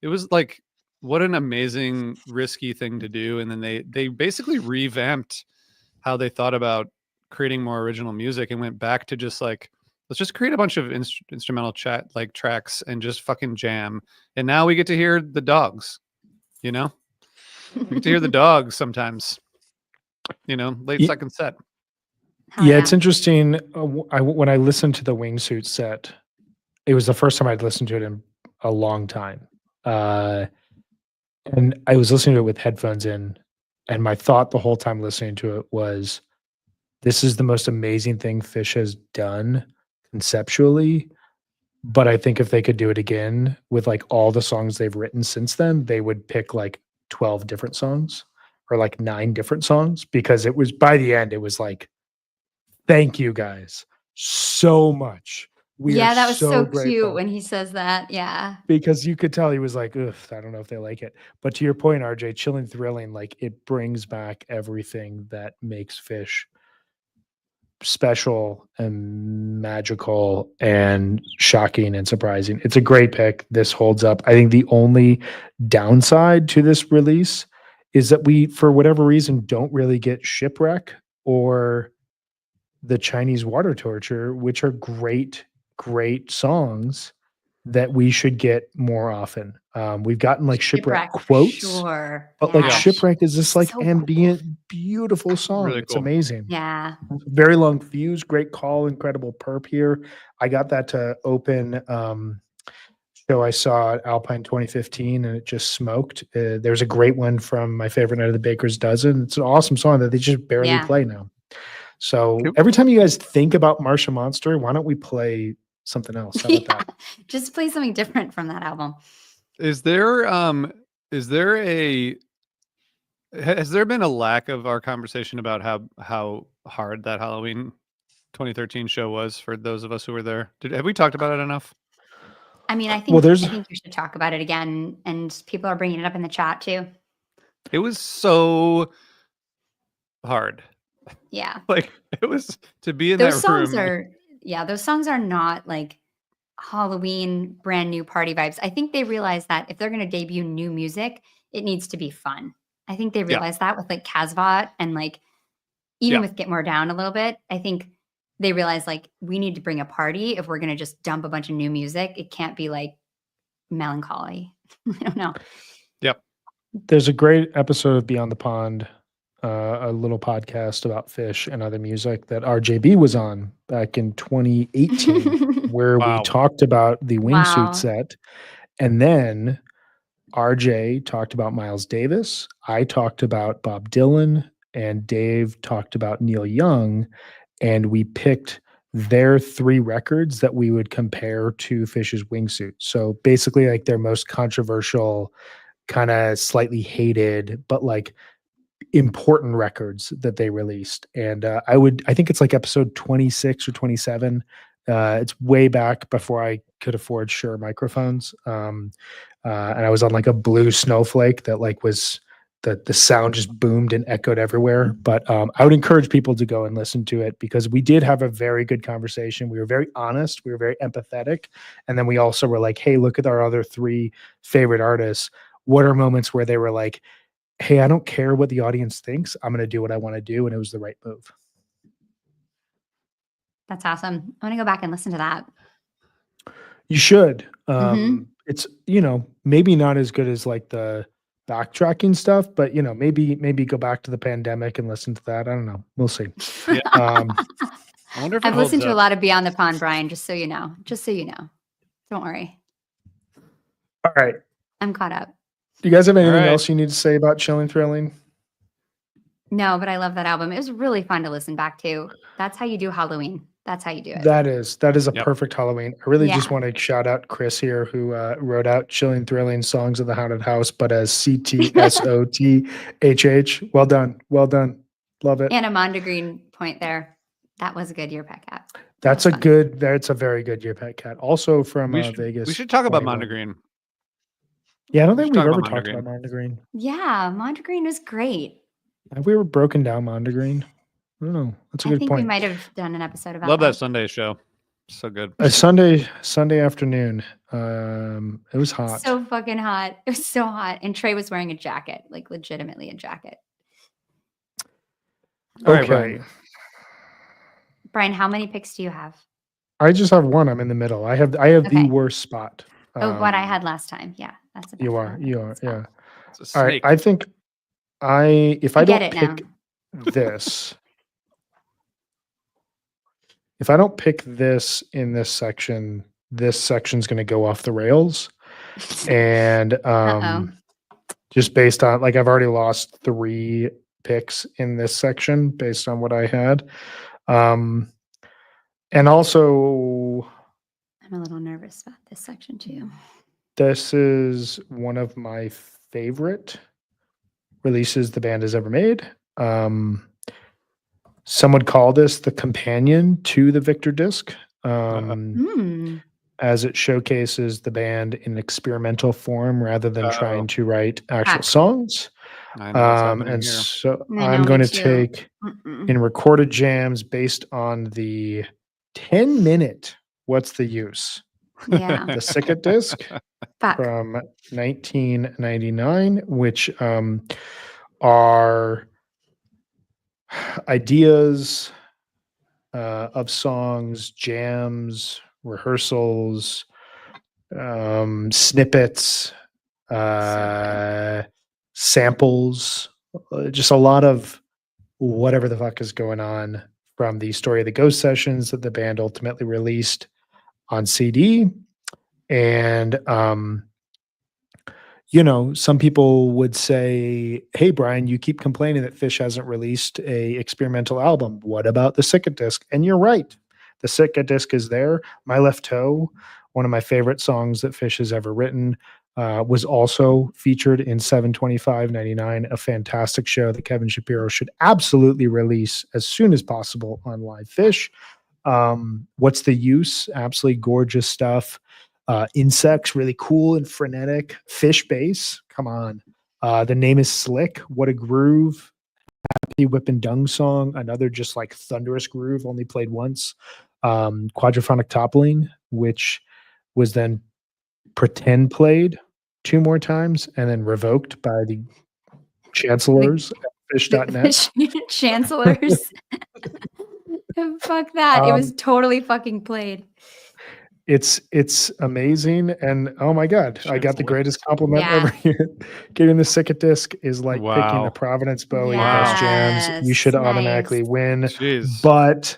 It was like, what an amazing, risky thing to do. And then they basically revamped how they thought about creating more original music and went back to just like, let's just create a bunch of instrumental tracks and just fucking jam. And now we get to hear the dogs, we get to hear the dogs sometimes, late second set. Hell Yeah, it's interesting. When I listened to the Wingsuit set, it was the first time I'd listened to it in a long time. And I was listening to it with headphones in, and my thought the whole time listening to it was, this is the most amazing thing Phish has done conceptually. But I think if they could do it again with like all the songs they've written since then, they would pick like 12 different songs or like 9 different songs, because it was, by the end, it was like, thank you guys so much. Yeah, that was so cute grateful. when he says that. Yeah. Because you could tell he was like, ugh, I don't know if they like it. But to your point, RJ, Chilling Thrilling, like it brings back everything that makes Phish special and magical and shocking and surprising. It's a great pick. This holds up. I think the only downside to this release is that we, for whatever reason, don't really get Shipwreck or the Chinese Water Torture, which are great songs that we should get more often. We've gotten like Shipwreck quotes, sure. but Yeah. like Shipwreck is this like So ambient, beautiful song. Really It's cool. amazing. Yeah. Very long fuse, great call, incredible perp here. I got that to open show I saw at Alpine 2015, and it just smoked. There's a great one from My Favorite Night of the Baker's Dozen. It's an awesome song that they just barely Yeah. play now. So Cool. every time you guys think about Martian Monster, why don't we play something else? How about Yeah. that? Just play something different from that album. Has there been a lack of our conversation about how hard that Halloween 2013 show was for those of us who were there? Have we talked about it enough? I mean, I think Well, there's I think you should talk about it again, and people are bringing it up in the chat too. It was so hard. Yeah. Like it was to be in Those that songs room. those songs are not like Halloween brand new party vibes. I think they realize that if they're going to debut new music, it needs to be fun. I think they realize that with like Casvat and like even with Get More Down a little bit. I think they realize like we need to bring a party if we're going to just dump a bunch of new music. It can't be like melancholy. I don't know. Yep. There's a great episode of Beyond the Pond, a little podcast about Phish and other music that RJB was on back in 2018, where Wow. we talked about the Wingsuit Wow. set. And then RJ talked about Miles Davis. I talked about Bob Dylan, and Dave talked about Neil Young. And we picked their 3 records that we would compare to Phish's Wingsuit. So basically like their most controversial, kind of slightly hated, but like important records that they released. And I think it's like episode 26 or 27. It's way back before I could afford Shure microphones. And I was on like a blue Snowflake that like was the sound just boomed and echoed everywhere. But I would encourage people to go and listen to it, because we did have a very good conversation. We were very honest. We were very empathetic. And then we also were like, hey, look at our other 3 favorite artists. What are moments where they were like, hey, I don't care what the audience thinks. I'm going to do what I want to do. And it was the right move. That's awesome. I'm going to go back and listen to that. You should. Mhm. it's, maybe not as good as like the backtracking stuff, but maybe go back to the pandemic and listen to that. I don't know. We'll see. Yeah. Um, I wonder if it I've holds listened to a up. lot of Beyond the Pond, Brian, just so you know. Just so you know. Don't worry. all right. I'm caught up. Do you guys have anything right. else you need to say about Chilling Thrilling? No, but I love that album. It was really fun to listen back to. That's how you do Halloween. That's how you do it. That is a Yep. perfect Halloween. I really just Yeah. want to shout out Chris here, who wrote out Chilling Thrilling Songs of the Haunted House, but as CTSOTHH. Well done. Well done. Love it. And a Mondegreen point there. That was a good year pet cat. That's a very good Year Pet Cat. Also from We Vegas. should talk about 21. Mondegreen. Yeah, I don't we think should we've talk ever about talked Mondegreen. about Mondegreen. Yeah, Mondegreen was great. Have we ever broken down Mondegreen? I don't know. That's a I good think we point. might have done an episode about Love that that. Sunday show. So good. A Sunday afternoon. It was hot. So fucking hot. It was so hot. And Trey was wearing a jacket, like legitimately a jacket. All right, Okay. Brian. Brian, how many picks do you have? I just have one. I'm in the middle. I have the Okay. worst spot. What I had last time. Yeah, that's You about are. Yeah. It's a All right. snake. I think if I get don't it pick now. this, if I don't pick this in this section's going to go off the rails. And just based on, like, I've already lost 3 picks in this section based on what I had. And also, I'm a little nervous about this section too. this is one of my favorite releases the band has ever made. Some would call this the companion to the Victor disc, as it showcases the band in experimental form rather than trying to write actual songs. I know what's happening And here. so I know, I'm me going to too. take in recorded jams based on the 10-minute What's the Use? Yeah. The Sicket disc Fuck. from 1999, which are ideas of songs, jams, rehearsals, snippets, samples, just a lot of whatever the fuck is going on from the Story of the Ghost sessions that the band ultimately released on CD. And some people would say, hey, Brian, you keep complaining that Phish hasn't released a experimental album. What about the Sicket disc? And you're right. The Sicket disc is there. My Left Toe, one of my favorite songs that Phish has ever written, was also featured in 7/25/99, a fantastic show that Kevin Shapiro should absolutely release as soon as possible on Live Phish. What's the Use? Absolutely gorgeous stuff. Insects, really cool and frenetic. Phish bass, come on. The Name is Slick. What a groove. Happy Whip and Dung song, another just like thunderous groove, only played once. Quadraphonic Toppling, which was then pretend played 2 more times and then revoked by the chancellors at Phish.net. Chancellors. Fuck that. It was totally fucking played. It's amazing, and oh my god, I got the greatest compliment Yeah. ever here. Getting the Sicket disc is like picking the Wow. Providence Bowie Wow. best jams. You should Yes, automatically nice. win. Jeez. But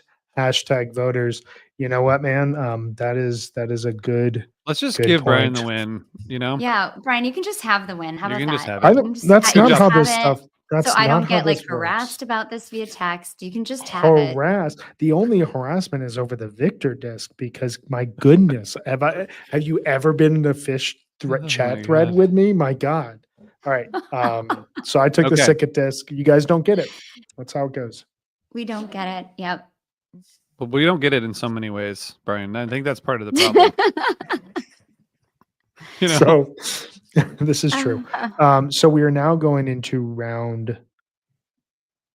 #voters, you know what, man? That is a good. Let's just Good give Brian the point. win, you know? Yeah, Brian, you can just have the win. How You about can that? just have I it. You don't. can just That's you not just how have this it, stuff. That's so I not don't how get like this harassed works. about this via text. You can just have it. Harassed. The only harassment is over the Victor disc because my goodness, have you ever been in a Phish Oh my chat thread God. with me? My God. All right. So I took the Okay. Sicket disc. You guys don't get it. That's how it goes. We don't get it. Yep. But we don't get it in so many ways, Brian. I think that's part of the problem. You know? So this is true. So we are now going into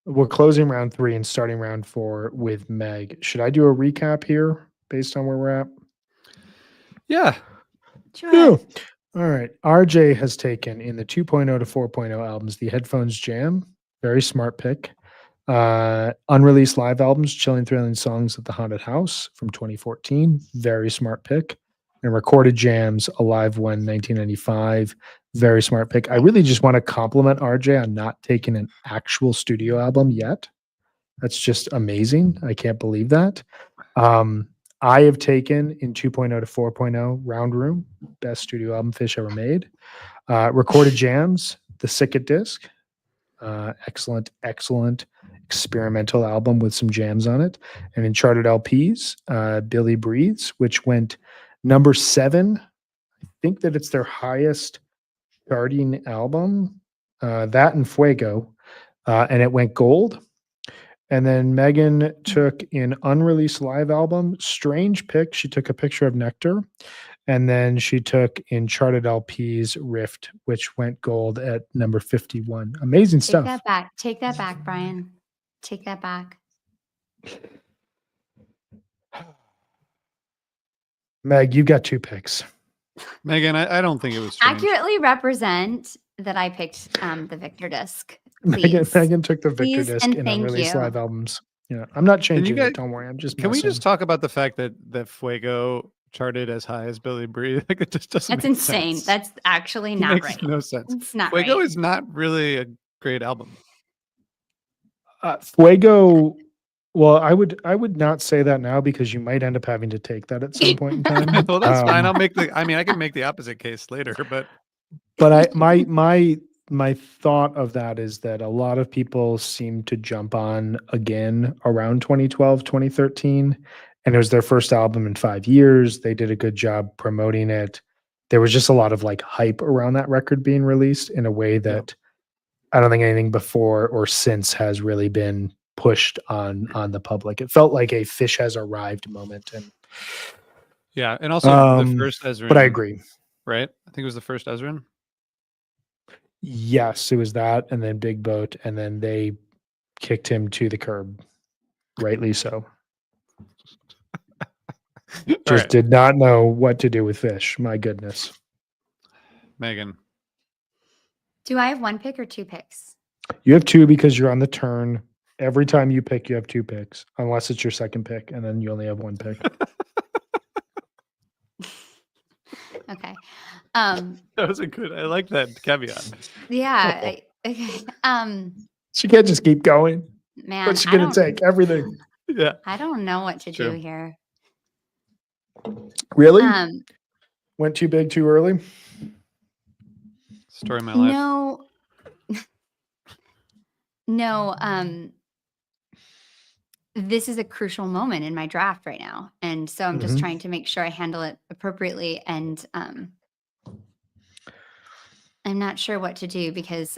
we're closing round 3 and starting round 4 with Meg. Should I do a recap here based on where we're at? Yeah. Sure. Yeah. All right. RJ has taken in the 2.0 to 4.0 albums the Headphones Jam. Very smart pick. Unreleased live albums, Chilling Thrilling Songs at the Haunted House from 2014. Very smart pick. and Recorded Jams, Alive One, 1995. Very smart pick. I really just want to compliment RJ on not taking an actual studio album yet. That's just amazing. I can't believe that. I have taken in 2.0 to 4.0 Round Room, best studio album Phish ever made. Recorded Jams, The Sicket Disc. Excellent experimental album with some jams on it. And in Charted LPs, Billy Breathes, which went number 7. I think that it's their highest charting album. That and Fuego. And it went gold. And then Megan took an unreleased live album, strange pick. She took a picture of Nectar. And then she took in Charted LPs Rift, which went gold at number 51. Amazing stuff. Take that back. Take that back, Brian. Take that back. Meg, you got 2 picks. Megan, I don't think it was strange. Accurately represent that I picked the Victor disc. Megan took the Victor Please disc and in thank unreleased you. live albums. Yeah, I'm not changing guys- it. Don't worry. I'm just. Can we messing. just talk about the fact that Fuego charted as high as Billy Breathe? Like, it just doesn't That's make insane. sense. That's actually It not makes right. no sense. It's not Fuego right. is not really a great album. Fuego. Well, I would not say that now because you might end up having to take that at some point in time. Well, that's fine. I can make the opposite case later, but But my thought of that is that a lot of people seem to jump on again around 2012, 2013, and it was their first album in 5 years. They did a good job promoting it. There was just a lot of like hype around that record being released in a way that I don't think anything before or since has really been pushed on the public. It felt like a Phish has arrived moment, and yeah, and also the first Ezrin. but I agree. Right? I think it was the first Ezrin. Yes, it was that, and then Big Boat, and then they kicked him to the curb, rightly so. Just did not know what to do with Phish. My goodness. Megan. Do I have 1 pick or 2 picks? You have 2 because you're on the turn. Every time you pick, you have 2 picks, unless it's your second pick, and then you only have 1 pick. Okay. That was a good. I like that caveat. Yeah. Okay. She can't just keep going. Man, What's she gonna take? Everything. Yeah. I don't know what to True. do here. Really? Went too big too early? Story of my life. No. No. This is a crucial moment in my draft right now. And so I'm just Mhm. trying to make sure I handle it appropriately. And I'm not sure what to do because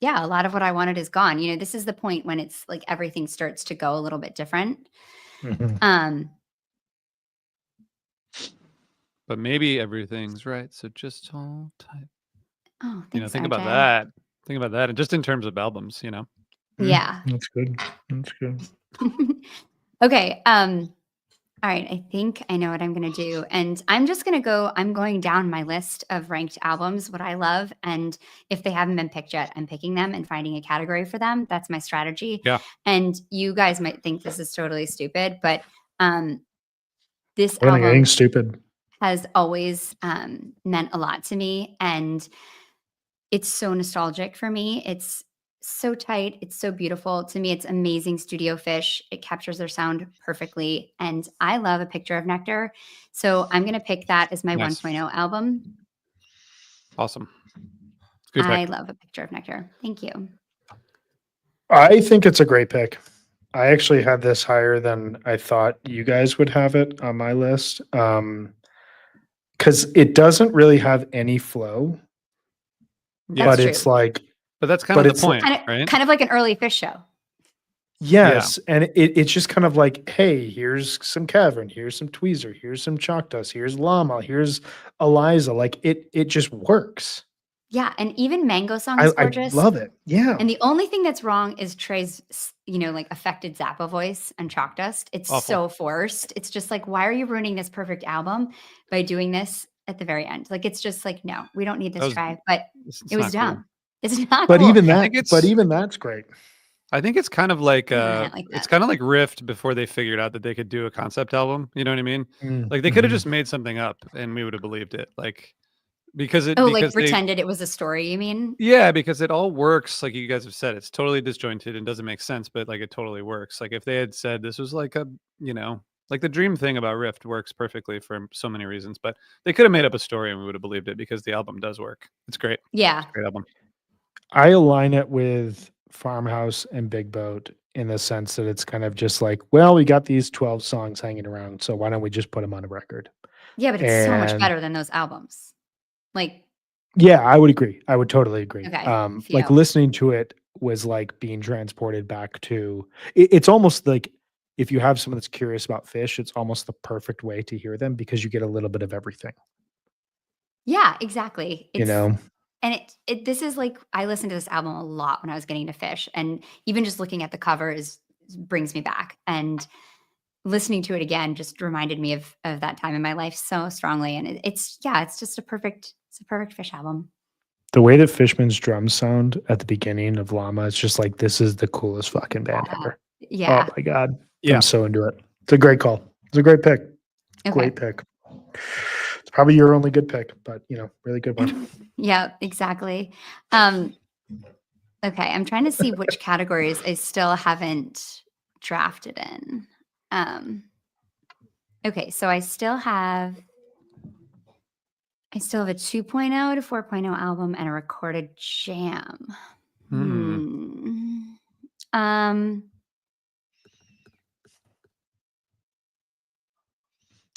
yeah, a lot of what I wanted is gone. You know, this is the point when it's like everything starts to go a little bit different. Mhm. But maybe everything's right. So just hold tight. Oh, thanks, You know, think about RJ. that. Think about that. And just in terms of albums, you know. Yeah. That's good. That's good. Okay. All right. I think I know what I'm going to do. And I'm just going to go, I'm going down my list of ranked albums, what I love. And if they haven't been picked yet, I'm picking them and finding a category for them. That's my strategy. Yeah. And you guys might think this is totally stupid, but this I don't think album anything's stupid. has always meant a lot to me. And it's so nostalgic for me. It's so tight. It's so beautiful. To me, it's amazing studio Phish. It captures their sound perfectly. And I love A Picture of Nectar. So I'm going to pick that as my Nice. 1.0 album. Awesome. Good I pick. love A Picture of Nectar. Thank you. I think it's a great pick. I actually had this higher than I thought you guys would have it on my list. Because it doesn't really have any flow, Yeah. but That's it's true. like, But that's kind but of it's the point, Kind right? of like an early Phish show. yes. And it's just kind of like, hey, here's some Cavern, here's some Tweezer, here's some Chalk Dust, here's Llama, here's Eliza. Like it just works. Yeah. And even Mango Song is I gorgeous. love it. Yeah. And the only thing that's wrong is Trey's, like affected Zappa voice and Chalk Dust. It's Awful. so forced. It's just like, why are you ruining this perfect album by doing this at the very end? Like, it's just like, no, we don't need That this was- try. But It's it was not cool. dumb. It's not But cool. even I that, think it's- but even that's great. I think it's kind of like I don't like it's that. kind of like Rift before they figured out that they could do a concept album. You know what I mean? Mm, Like they could have mhm. just made something up and we would have believed it. Like because Oh, like they pretended it was a story, you mean? yeah, because it all works like you guys have said. It's totally disjointed and doesn't make sense, but like it totally works. Like if they had said this was like a, you know, like the dream thing about Rift works perfectly for so many reasons, but they could have made up a story and we would have believed it because the album does work. It's great. Yeah. It's a great album. I align it with Farmhouse and Big Boat in the sense that it's kind of just like, well, we got these 12 songs hanging around, so why don't we just put them on a record? Yeah, but it's so much And better than those albums. Like, yeah, I would agree. I would totally agree. okay, a Like few. listening to it was like being transported back to it's almost like if you have someone that's curious about Fish, it's almost the perfect way to hear them because you get a little bit of everything, Yeah, exactly. you It's know? and it this is like I listened to this album a lot when I was getting to Fish, and even just looking at the cover brings me back. And listening to it again just reminded me of that time in my life so strongly. And it's yeah, it's a perfect Fish album. The way that Fishman's drums sound at the beginning of Llama, it's just like this is the coolest fucking band ever. Oh Yeah. my god. Yeah. I'm so into it. It's a great call. It's a great pick. Okay. Great pick. It's probably your only good pick, but you know, really good one. Yeah, exactly. Okay, I'm trying to see which categories I still haven't drafted in. Okay, so I still have a 2.0 to 4.0 album and a recorded jam. Um,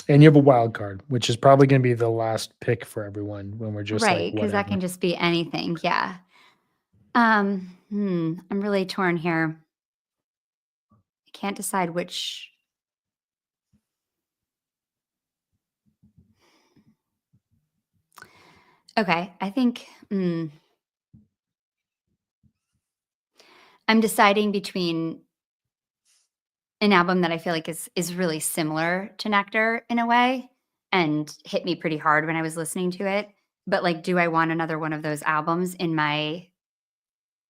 And you have a wild card, which is probably going to be the last pick for everyone when we're just right, like, because that whatever. can just be anything. Yeah. I'm really torn here. I can't decide which. Okay, I think I'm deciding between an album that I feel like is really similar to Nectar in a way and hit me pretty hard when I was listening to it. But like, do I want another one of those albums in my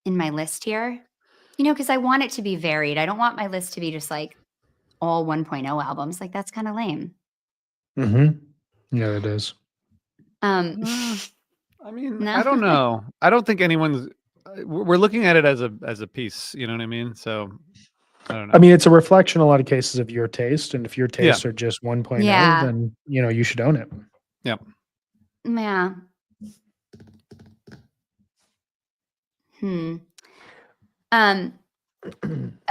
list here? You know, because I want it to be varied. I don't want my list to be just like all 1.0 albums. Like that's kind of lame. Yeah, it is. I mean, No. I don't know. I don't think anyone's. We're looking at it as a piece. You know what I mean? So I don't know. I mean, it's a reflection in a lot of cases of your taste. And if your Yeah. tastes are just 1.0, Yeah. then you know, you should own it. Yeah. Yeah.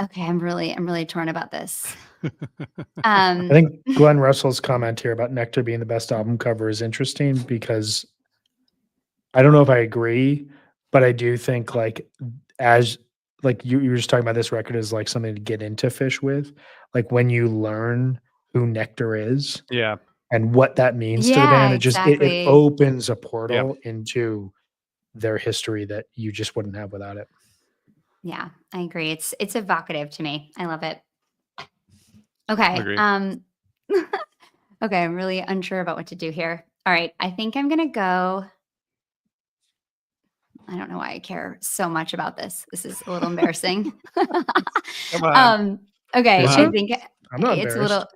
Okay, I'm really torn about this. I think Glenn Russell's comment here about Nectar being the best album cover is interesting because I don't know if I agree, but I do think like as like you were just talking about this record is like something to get into Fish with. Like when you learn who Nectar is Yeah. and what that means to the Yeah, band, it exactly. opens a Yeah. portal into their history that you just wouldn't have without it. Yeah, I agree. It's evocative to me. I love it. Okay. Agree. Okay, I'm really unsure about what to do here. All right, I think I'm gonna go. I don't know why I care so much about this. This is a little embarrassing. Come on. Okay, Is I it? think I'm not it's embarrassed.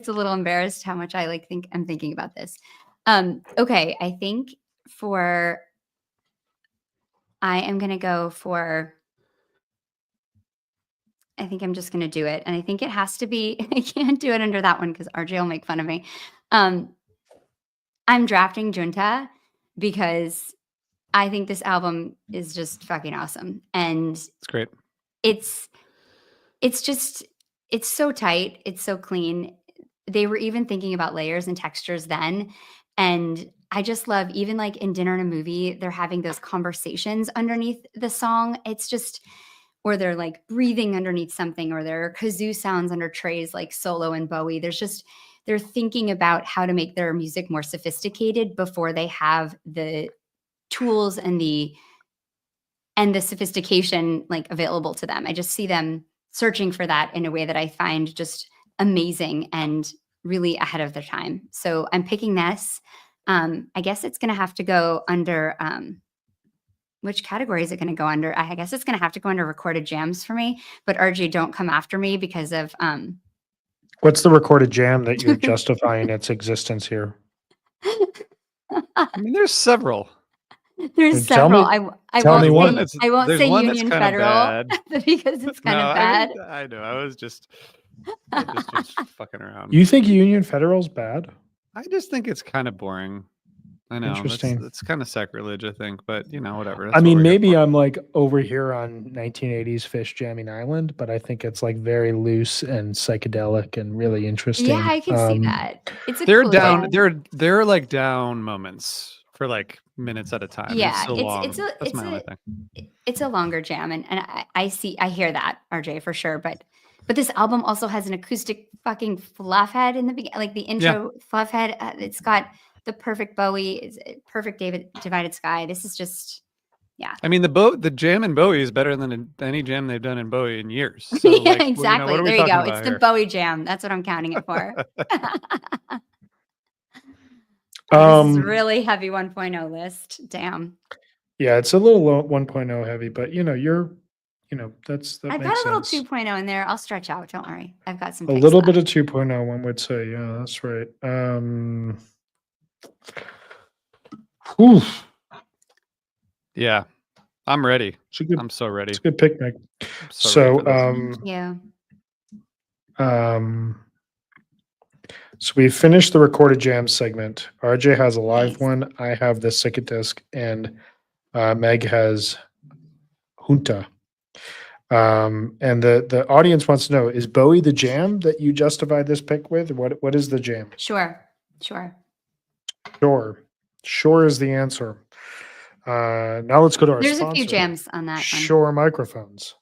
a little embarrassed how much I like think I'm thinking about this. Okay, I think for I am gonna go for I think I'm just gonna do it, and I think it has to be I can't do it under that one because RJ will make fun of me. Um, I'm drafting Junta because I think this album is just fucking awesome, and It's great. it's just it's so tight, it's so clean. They were even thinking about layers and textures then, and I just love even like in Dinner and a Movie, they're having those conversations underneath the song. It's just or they're like breathing underneath something, or there are kazoo sounds under Trey's like solo and Bowie. They're thinking about how to make their music more sophisticated before they have the tools and the sophistication like available to them. I just see them searching for that in a way that I find just amazing and really ahead of their time. So I'm picking this. I guess it's going to have to go under which category is it going to go under? I guess it's going to have to go under recorded jams for me. But RJ, don't come after me because of What's the recorded jam that you're justifying its existence here? I mean, there's several. There's Tell several. me- I tell me won't one. say, I won't There's say one that's Union kinda Federal bad. because it's kind No, of bad. I know. I was just fucking around. You think Union Federal's bad? I just think it's kind of boring. I know. Interesting. That's kind of sacrilege, I think, but whatever. I That's what mean, we're here maybe for. I'm like over here on 1980s Phish jamming Island, but I think it's like very loose and psychedelic and really interesting. Yeah, I can see that. It's a They're cool down. jam. They're like down moments for like minutes at a time. Yeah, it's so long. it's That's my only thing. it's a longer jam, and I hear that, RJ, for sure. But this album also has an acoustic fucking fluff head in the beginning, like the intro fluff head. It's got the perfect Bowie, perfect Divided Sky. This is just I mean, the jam in Bowie is better than any jam they've done in Bowie in years. So, yeah, like, exactly. what are we There you talking go. about It's the here? Bowie jam. That's what I'm counting it for. This is really heavy 1.0 list. Damn. Yeah, it's a little low 1.0 heavy, but that I've makes got a little sense. 2.0 in there. I'll stretch out. Don't worry. I've got some A picks little left. bit of 2.0, one would say. Yeah, that's right. Oof. Yeah, I'm ready. It's a good, I'm so ready. it's a good pick, Meg. I'm so ready for this. Thank you. So we finished the recorded jam segment. RJ has a live Nice. one. I have the Sick It Disc, and Meg has Junta. And the audience wants to know: is Bowie the jam that you justified this pick with? What is the jam? Sure. Sure is the answer. Now let's go to our There's sponsor. a few jams on that one. Shure microphones.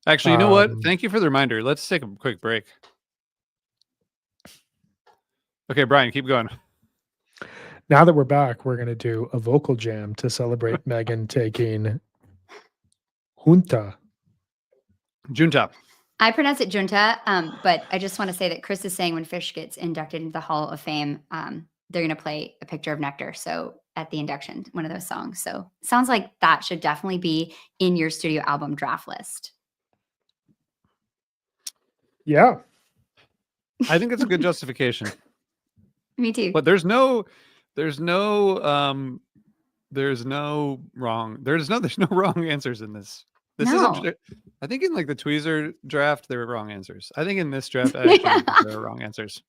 Actually, you know what? Thank you for the reminder. Let's take a quick break. Okay, Brian, keep going. Now that we're back, we're going to do a vocal jam to celebrate Megan taking Junta. I pronounce it Junta, but I just want to say that Chris is saying when Phish gets inducted into the Hall of Fame, they're going to play A Picture of Nectar. So at the induction, one of those songs. So sounds like that should definitely be in your studio album draft list. Yeah. I think it's a good justification. Me too. But there's no wrong answers in this. This No. isn't. I think in like the Tweezer draft there were wrong answers. I think in this draft I actually think there are wrong answers.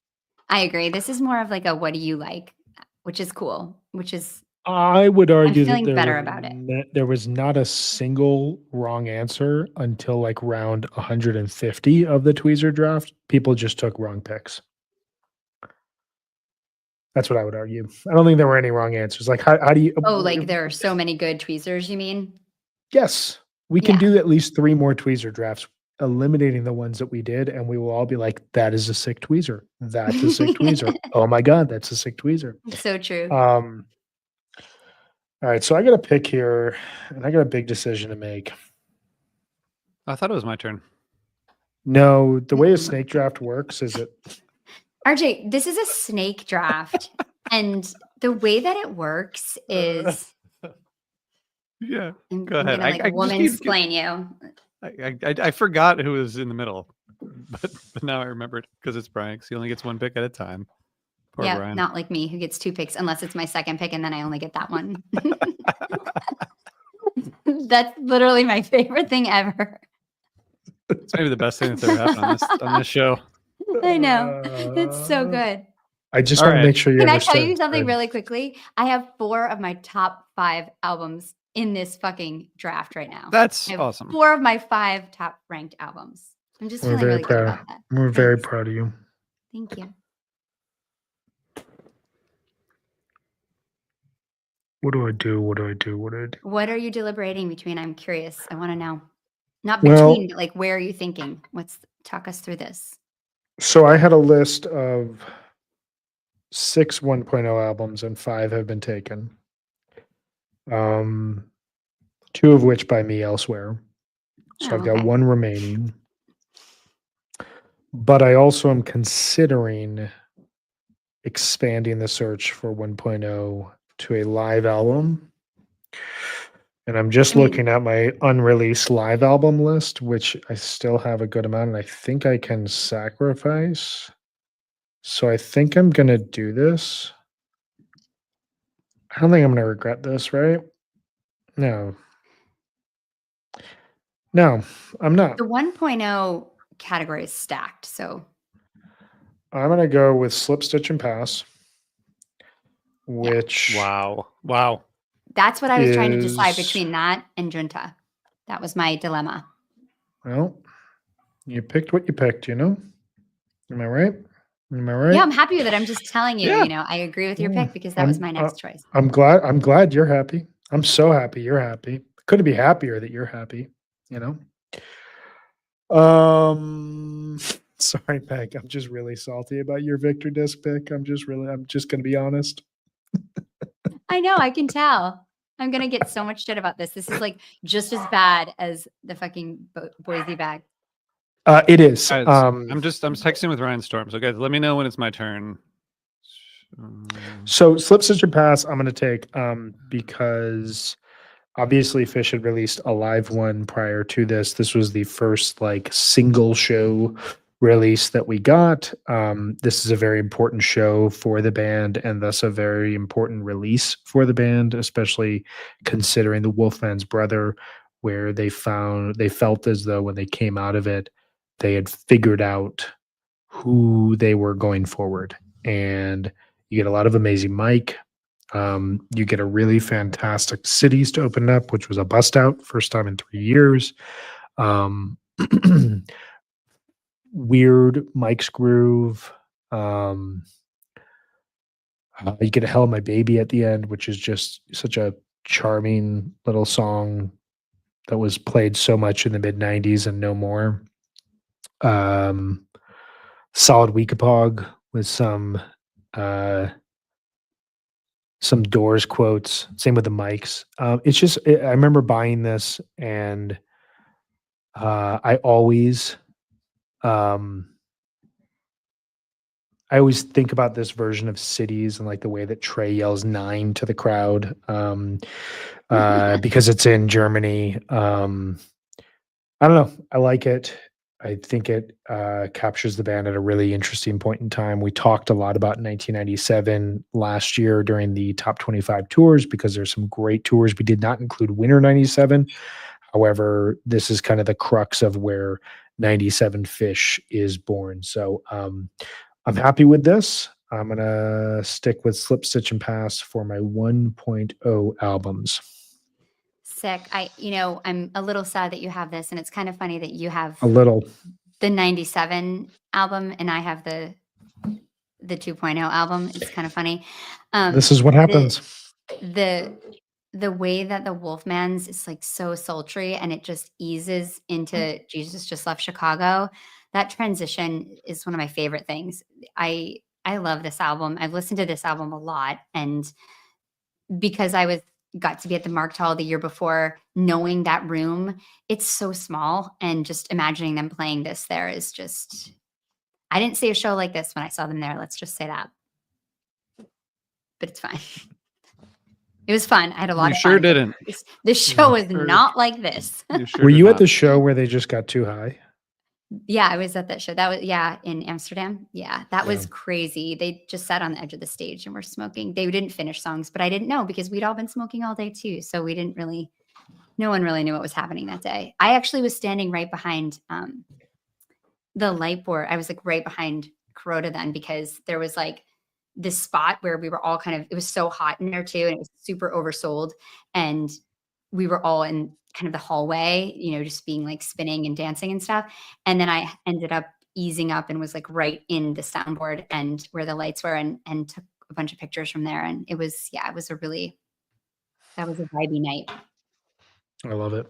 I agree. This is more of like a what do you like, which is cool. I would argue that feeling better about it. there was not a single wrong answer until like round 150 of the Tweezer draft. People just took wrong picks. That's what I would argue. I don't think there were any wrong answers. Like, how do you? Oh, like there are so many good tweezers, you mean? Yes, we can Yeah. do at least 3 more Tweezer drafts, eliminating the ones that we did, and we will all be like, "That is a sick tweezer. That's a sick tweezer. Oh my god, that's a sick tweezer." So true. All right, so I got a pick here, and I got a big decision to make. I thought it was my turn. No, the way a snake draft works is it. RJ, this is a snake draft, and the way that it works is Yeah, I'm go ahead. gonna like I just woman keep- explain you. I forgot who was in the middle, but now I remembered because it's Brian. 'Cause he only gets one pick at a time. Poor Yeah, Brian. not like me who gets 2 picks unless it's my second pick and then I only get that one. That's literally my favorite thing ever. It's maybe the best thing that's ever happened on this show. I know. It's so good. I just All want right. to make sure you Can I understand. tell you something Fred. really quickly? I have 4 of my top 5 albums in this fucking draft right now. That's I have awesome. 4 of my 5 top ranked albums. I'm just We're feeling very really good proud. about that. We're very Thanks. proud of you. Thank you. What do I do? What are you deliberating between? I'm curious. I want to know. Not Well- between, but like where are you thinking? Talk us through this. So I had a list of 6 1.0 albums, and 5 have been taken. 2 of which by me elsewhere. So Oh, I've got okay. 1 remaining. But I also am considering expanding the search for 1.0 to a live album. And I'm just I mean- looking at my unreleased live album list, which I still have a good amount, and I think I can sacrifice. So I think I'm gonna do this. I don't think I'm gonna regret this, right? No. No, I'm not. The 1.0 category is stacked. So I'm gonna go with Slip, Stitch, and Pass, Yeah. which Wow. that's what I was trying to decide is between that and Junta. That was my dilemma. well, you picked what you picked, you know? Am I right? Am I right? Yeah, I'm happy with it. I'm just telling you, Yeah. you know, I agree with your Yeah. pick because that was my next choice. I'm glad you're happy. I'm so happy you're happy. Couldn't be happier that you're happy, you know? Sorry, Meg. I'm just really salty about your Victor disc pick. I'm just gonna be honest. I know, I can tell. I'm gonna get so much shit about this. This is like just as bad as the fucking Boise bag. It is. Guys, I'm texting with Ryan Storm. So guys, let me know when it's my turn. So Slip, Stitch, and Pass, I'm gonna take because obviously Phish had released a live one prior to this. This was the first like single show release that we got. This is a very important show for the band and thus a very important release for the band, especially considering the Wolfman's Brother, where they felt as though when they came out of it, they had figured out who they were going forward. And you get a lot of amazing mic. You get a really fantastic cities to open up, which was a bust out, first time in 3 years. Weird Mike's Groove. You get a Hell of My Baby at the end, which is just such a charming little song that was played so much in the mid 90s and no more. Solid Weekapog with some Doors quotes. Same with the mics. It's just I remember buying this and I always think about this version of Cities and like the way that Trey yells 9 to the crowd because it's in Germany. I don't know. I like it. I think it captures the band at a really interesting point in time. We talked a lot about 1997 last year during the top 25 tours because there's some great tours. We did not include Winter 97. However, this is kind of the crux of where 97 Phish is born. So I'm happy with this. I'm going to stick with Slip, Stitch, and Pass for my 1.0 albums. Sick. I'm a little sad that you have this, and it's kind of funny that you have A little. the 97 album and I have the 2.0 album. It's kind of funny. This is what happens. The way that the Wolfman's is like so sultry and it just eases into Jesus Just Left Chicago. That transition is one of my favorite things. I love this album. I've listened to this album a lot, and because I got to be at the Mark Hall the year before, knowing that room, it's so small, and just imagining them playing this there is just, I didn't see a show like this when I saw them there. Let's just say that. But it's fine. It was fun. I had a lot of fun. You sure didn't. This show is not like this. Were you at the show where they just got too high? Yeah, I was at that show. That was, in Amsterdam. Yeah, that was crazy. They just sat on the edge of the stage and were smoking. They didn't finish songs, but I didn't know because we'd all been smoking all day too. So no one really knew what was happening that day. I actually was standing right behind the light board. I was like right behind Kuroda then because there was like this spot where we were all it was so hot in there too. And it was super oversold. And we were all in kind of the hallway, just being like spinning and dancing and stuff. And then I ended up easing up and was like right in the soundboard and where the lights were and took a bunch of pictures from there. And that was a vibey night. I love it.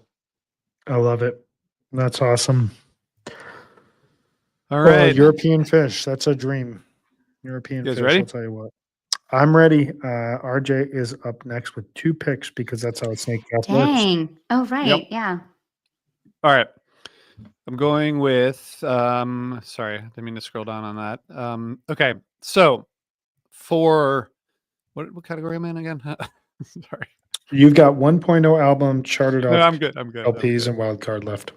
I love it. That's awesome. All right. European Phish. That's a dream. European Phish. Ready? I'll tell you what. I'm ready. RJ is up next with 2 picks because that's how Snake Cast works. Dang. Oh, right. Yep. Yeah. All right. I'm going with, sorry, I didn't mean to scroll down on that. Okay. So for, what category am I in again? Sorry. You've got 1.0 album, charted No, off I'm good. I'm good. I'm LPs, good. and wild card left.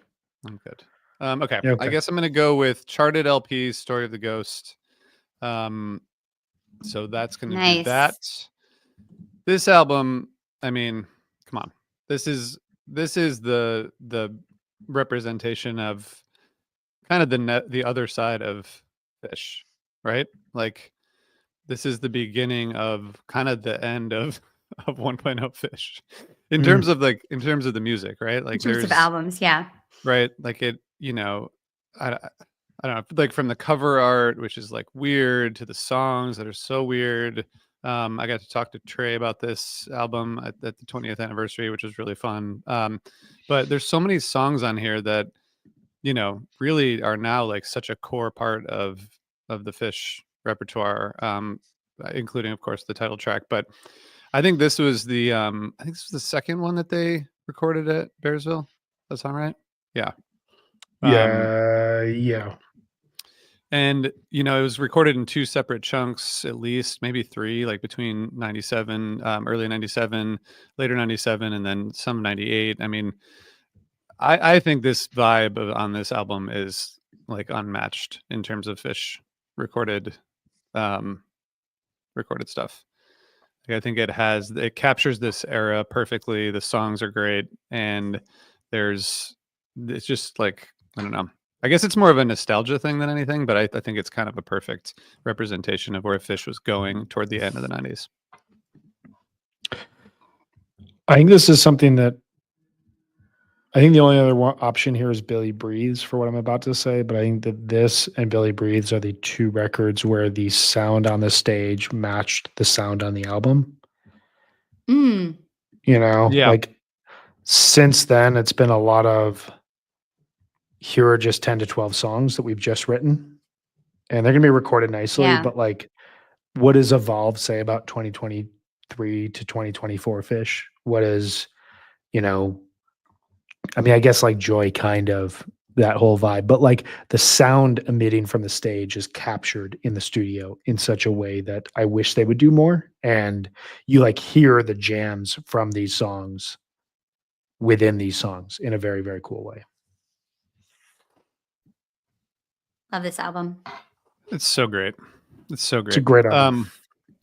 I'm good. Okay. Yeah, I okay. guess I'm gonna go with charted LPs, Story of the Ghost. So that's gonna do that. Nice. This album, I mean, come on. This is the representation of kind of the other side of Phish, right? Like this is the beginning of kind of the end of 1.0 Phish in terms of the music, right? In Like terms of there's albums, yeah. right, like it, I don't know, like from the cover art, which is like weird, to the songs that are so weird. I got to talk to Trey about this album at the 20th anniversary, which was really fun. But there's so many songs on here that really are now like such a core part of the Phish repertoire, including of course the title track. But I think this was the second one that they recorded at Bearsville. That sound right? Yeah. Yeah. And it was recorded in two separate chunks, at least maybe three, like between 97, early 97, later 97, and then some 98. I mean, I think this vibe on this album is like unmatched in terms of Phish recorded recorded stuff. Like, I think it captures this era perfectly. The songs are great, and it's just like, I don't know. I guess it's more of a nostalgia thing than anything, but I think it's kind of a perfect representation of where Phish was going toward the end of the 90s. I think this is something that I think the only other option here is Billy Breathes for what I'm about to say, but I think that this and Billy Breathes are the two records where the sound on the stage matched the sound on the album. Mm. Yeah. Like since then, it's been a lot of here are just 10 to 12 songs that we've just written, and they're going to be recorded nicely. Yeah. But like, what does Evolve say about 2023 to 2024 Phish? What is, I mean, I guess like Joy, kind of that whole vibe, but like the sound emitting from the stage is captured in the studio in such a way that I wish they would do more. And you like hear the jams from these songs within these songs in a very, very cool way. Love this album. It's so great. It's so great. It's a great album.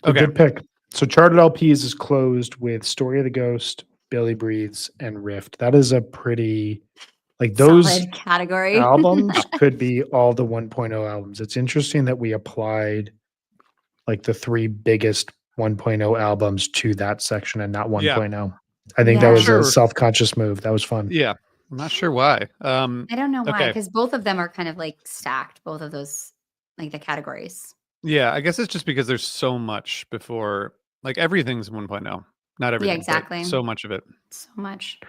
Okay. Good pick. So charted LPs is closed with Story of the Ghost, Billy Breathes, and Rift. That is a pretty, like those Solid category. albums could be all the 1.0 albums. It's interesting that we applied like the three biggest 1.0 albums to that section and not 1.0. I think that was Sure. a self-conscious move. That was fun. Yeah. I'm not sure why. I don't know why, okay. because both of them are kind of like stacked, both of those, like the categories. Yeah, I guess it's just because there's so much before, like everything's 1.0. Not everything. Yeah, exactly. So much of it. So much.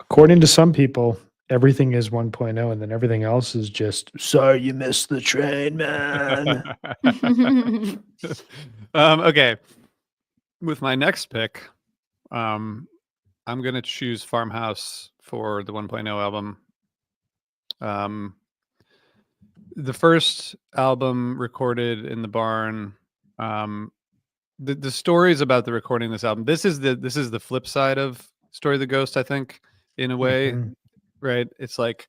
According to some people, everything is 1.0 and then everything else is just, sorry you missed the train, man. Okay. With my next pick, I'm going to choose Farmhouse for the 1.0 album. The first album recorded in the barn. The stories about the recording of this album. This is the flip side of Story of the Ghost, I think, in a way, right? It's like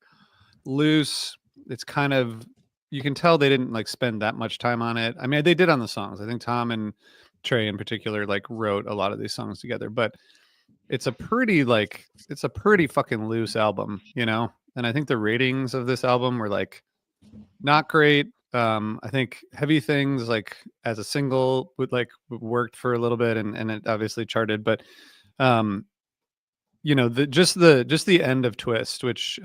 loose. It's kind of, you can tell they didn't like spend that much time on it. I mean, they did on the songs. I think Tom and Trey in particular like wrote a lot of these songs together, but it's a pretty fucking loose album, And I think the ratings of this album were like not great. I think Heavy Things, like as a single, worked for a little bit, and it obviously charted. But just the end of Twist, which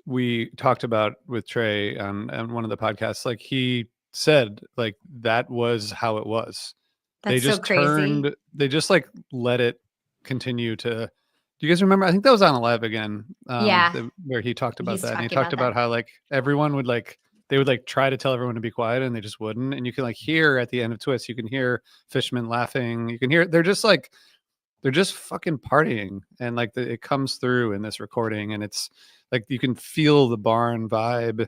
we talked about with Trey on one of the podcasts, like he said, like that was how it was. That's they just so crazy. They just like let it continue to. Do you guys remember? I think that was on Alive Again. Where he talked about that. And he talked about how like everyone would they would try to tell everyone to be quiet and they just wouldn't. And you can hear at the end of Twist, you can hear Fishman laughing. You can hear, they're just fucking partying. And it comes through in this recording, and it's like, you can feel the barn vibe.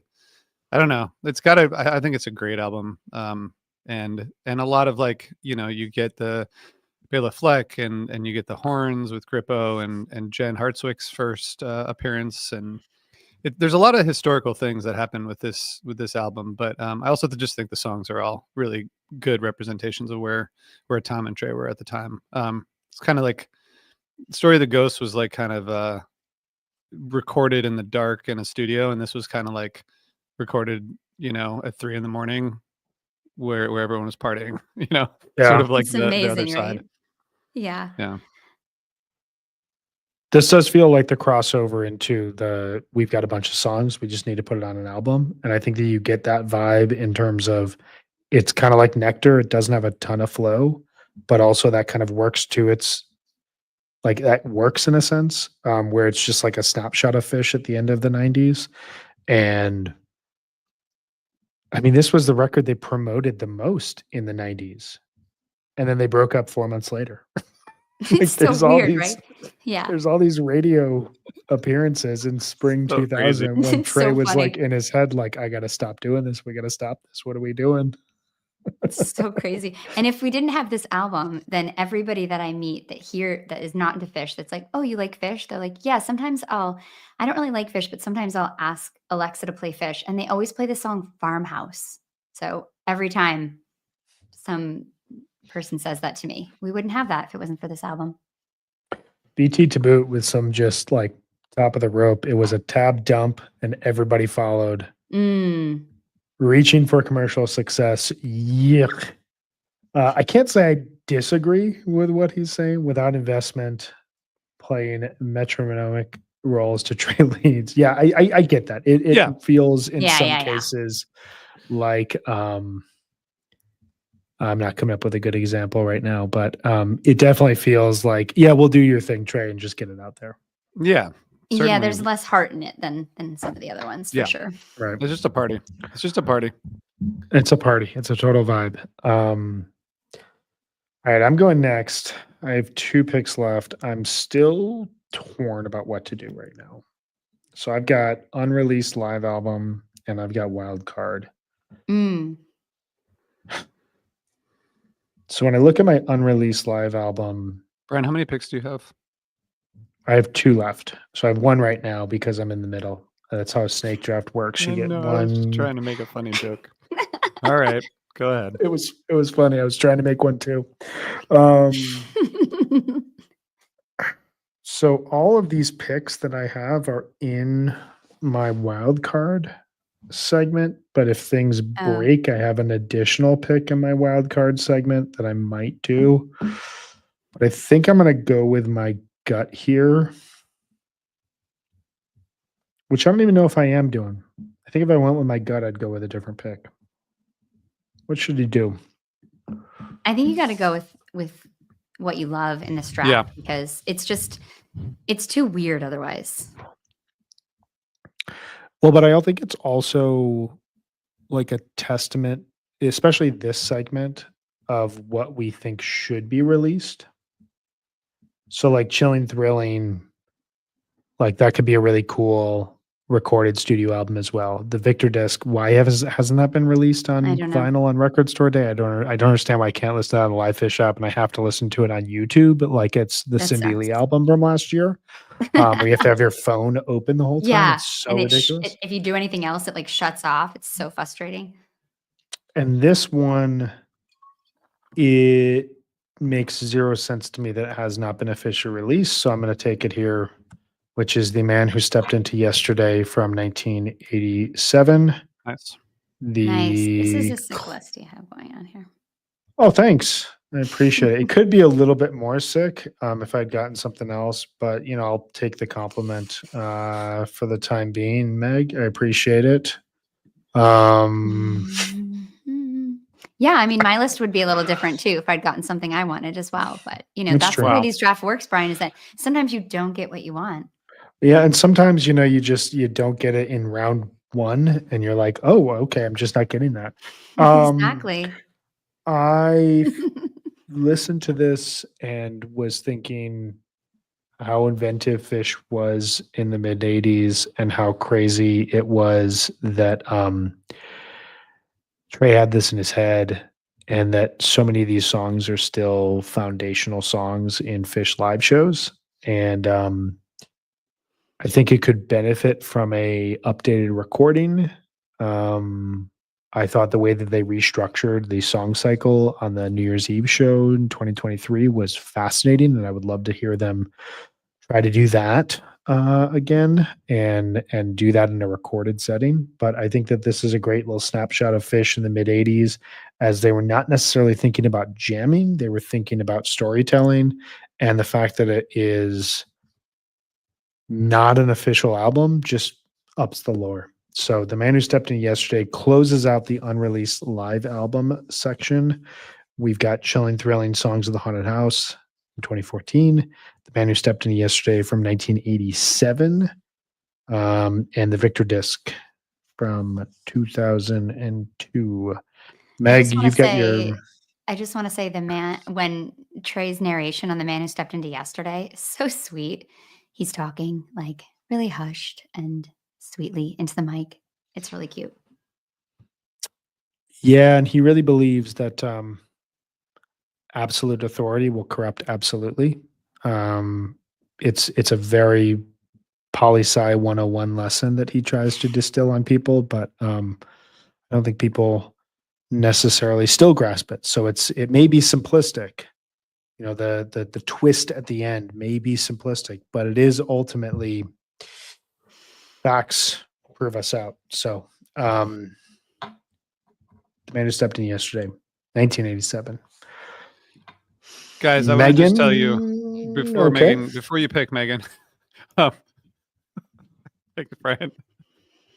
I don't know. I think it's a great album. And a lot of you get the Bela Fleck, and you get the horns with Grippo and Jen Hartswick's first appearance, and there's a lot of historical things that happen with this album. But I also just think the songs are all really good representations of where Tom and Trey were at the time. It's kind of like Story of the Ghost was like kind of recorded in the dark in a studio, and this was kind of like recorded, at 3 a.m. where everyone was partying, Yeah. sort of like It's the other amazing, side. right? Yeah. Yeah. This does feel like the crossover into we've got a bunch of songs, we just need to put it on an album. And I think that you get that vibe in terms of it's kind of like Nectar. It doesn't have a ton of flow, but also that kind of works to its like that works in a sense, where it's just like a snapshot of Phish at the end of the 90s. And I mean, this was the record they promoted the most in the 90s. And then they broke up 4 months later. It's so there's all weird, these- right? Yeah. There's all these radio appearances in spring So crazy. 2000 when It's Trey so was like funny. in his head, like, I got to stop doing this. We got to stop this. What are we doing? It's so crazy. And if we didn't have this album, then everybody that I meet that is not into Phish, that's like, oh, you like Phish? They're like, yeah, sometimes I don't really like Phish, but sometimes I'll ask Alexa to play Phish. And they always play the song Farmhouse. So every time some person says that to me, we wouldn't have that if it wasn't for this album. BT to boot with some just like top of the rope. It was a tab dump and everybody followed. Mm. Reaching for commercial success. Yuck. I can't say I disagree with what he's saying. Without investment, playing metronomic roles to trade leads. Yeah, I get that. It Yeah. feels in Yeah, some yeah, yeah. cases like I'm not coming up with a good example right now, but it definitely feels like, yeah, we'll do your thing, Trey, and just get it out there. Yeah. Yeah, Certainly. there's less heart in it than some of the other ones, for Yeah. sure. Right. It's just a party. It's just a party. It's a party. It's a total vibe. All right, I'm going next. I have 2 picks left. I'm still torn about what to do right now. So I've got unreleased live album and I've got wild card. Mm. So when I look at my unreleased live album, Brian, how many picks do you have? I have 2 left. So I have 1 right now because I'm in the middle. That's how a snake draft works. You I get know, I was just 1. trying to make a funny joke. All right, go ahead. It was funny. I was trying to make one too. Um, so all of these picks that I have are in my wild card segment, but if things Oh. break, I have an additional pick in my wild card segment that I might do. But I think I'm going to go with my gut here, which I don't even know if I am doing. I think if I went with my gut, I'd go with a different pick. What should you do? I think you got to go with what you love in this draft, Yeah. because it's too weird otherwise. Well, but I don't think it's also like a testament, especially this segment, of what we think should be released. So like Chilling Thrilling, like that could be a really cool recorded studio album as well. The Victor disc, why hasn't that been released on I don't know. vinyl on Record Store Day? I don't understand why I can't listen to that on the Live Fish app and I have to listen to it on YouTube. Like it's the That Cindy Lee sucks. album from last year. Where you have to have your phone open the whole time. Yeah, It's so and ridiculous. if you do anything else, it like shuts off. It's so frustrating. And this one, it makes 0 sense to me that it has not been officially released. So I'm going to take it here, which is The Man Who Stepped Into Yesterday from 1987. Nice. Nice. This is a sick list you have going on here. Oh, thanks. I appreciate it. It could be a little bit more sick if I'd gotten something else, but I'll take the compliment for the time being, Meg. I appreciate it. Mhm. Yeah, I mean, my list would be a little different too if I'd gotten something I wanted as well. But That's that's true. the way Wow. these draft works, Brian. Is that sometimes you don't get what you want. Yeah, and sometimes you don't get it in round 1, and you're like, oh, okay, I'm just not getting that. Exactly. I listened to this and was thinking how inventive Phish was in the mid 80s and how crazy it was that Trey had this in his head and that so many of these songs are still foundational songs in Phish live shows. And I think it could benefit from a updated recording. I thought the way that they restructured the song cycle on the New Year's Eve show in 2023 was fascinating, and I would love to hear them try to do that again and do that in a recorded setting. But I think that this is a great little snapshot of Phish in the mid 80s, as they were not necessarily thinking about jamming, they were thinking about storytelling, and the fact that it is not an official album just ups the lore. So The Man Who Stepped In Yesterday closes out the unreleased live album section. We've got Chilling Thrilling Songs of the Haunted House in 2014, The Man Who Stepped In Yesterday from 1987, and the Victor disc from 2002. Meg, you've got your... I just want to say when Trey's narration on The Man Who Stepped Into Yesterday is so sweet. He's talking like really hushed and sweetly into the mic. It's really cute. Yeah, and he really believes that absolute authority will corrupt absolutely. It's a very poli-sci 101 lesson that he tries to distill on people, but I don't think people necessarily still grasp it. So it may be simplistic. You know, the twist at the end may be simplistic, but it is ultimately facts prove us out. So The Man Who Stepped In Yesterday, 1987. Guys, I want to just tell you before Okay. Megan, before you pick Megan, thank you, Brian.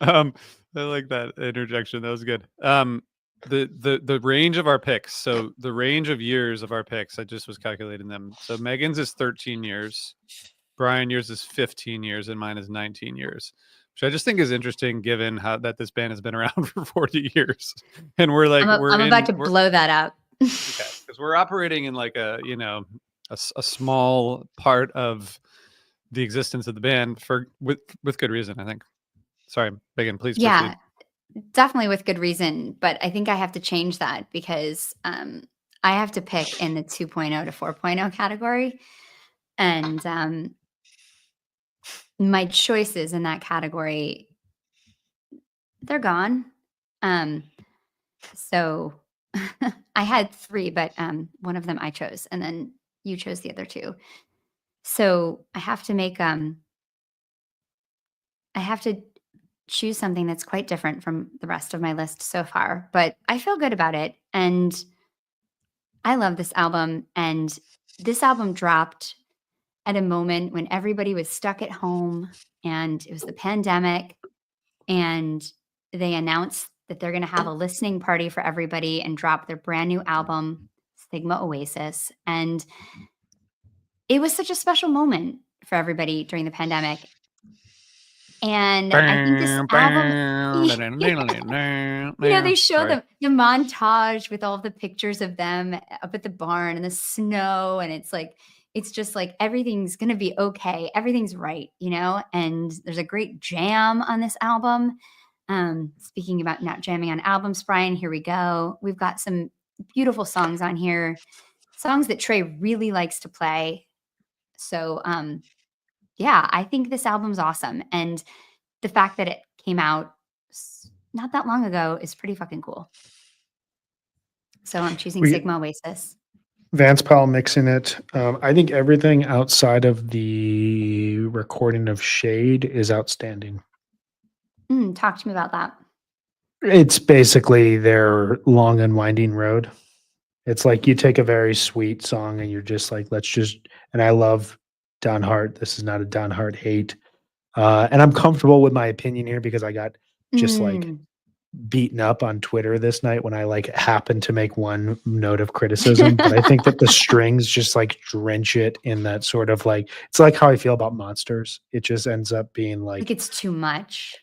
I like that interjection. That was good. The range of our picks. So the range of years of our picks, I just was calculating them. So Megan's is 13 years, Brian, yours is 15 years, and mine is 19 years. Which I just think is interesting, given how that this band has been around for 40 years, and we're like I'm about to blow that up. because we're operating in like a a small part of the existence of the band with good reason, I think. Sorry, Megan, please Yeah, proceed. definitely with good reason. But I think I have to change that because I have to pick in the 2.0 to 4.0 category. And my choices in that category, they're gone. So I had 3, but one of them I chose, and then you chose the other 2. So I have to make I have to choose something that's quite different from the rest of my list so far, but I feel good about it. And I love this album. And this album dropped at a moment when everybody was stuck at home and it was the pandemic. And they announced that they're going to have a listening party for everybody and drop their brand new album, Stigma Oasis. And it was such a special moment for everybody during the pandemic. And I think this album, they show the montage with all the pictures of them up at the barn and the snow. And it's just like, everything's going to be okay. Everything's right, and there's a great jam on this album. Speaking about not jamming on albums, Brian, here we go. We've got some beautiful songs on here, songs that Trey really likes to play. So, yeah, I think this album's awesome. And the fact that it came out not that long ago is pretty fucking cool. So I'm choosing Sigma Oasis. Vance Powell mixing it. I think everything outside of the recording of Shade is outstanding. Talk to me about that. It's basically their long and winding road. It's like you take a very sweet song and you're just like, and I love Don Hart. This is not a Don Hart hate. And I'm comfortable with my opinion here because I got just like beaten up on Twitter this night when I like happened to make one note of criticism. But I think that the strings just like drench it in that sort of like, it's like how I feel about Monsters. It just ends up being like it's too much.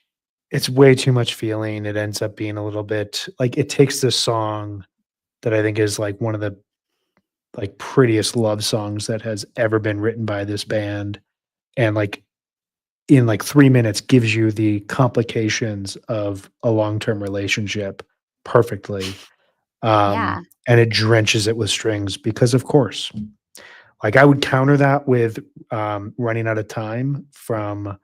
It's way too much feeling. It ends up being a little bit like, it takes this song that I think is like one of the like prettiest love songs that has ever been written by this band, and like in like 3 minutes gives you the complications of a long-term relationship perfectly. Yeah. And it drenches it with strings because, of course, like I would counter that with Running Out of Time from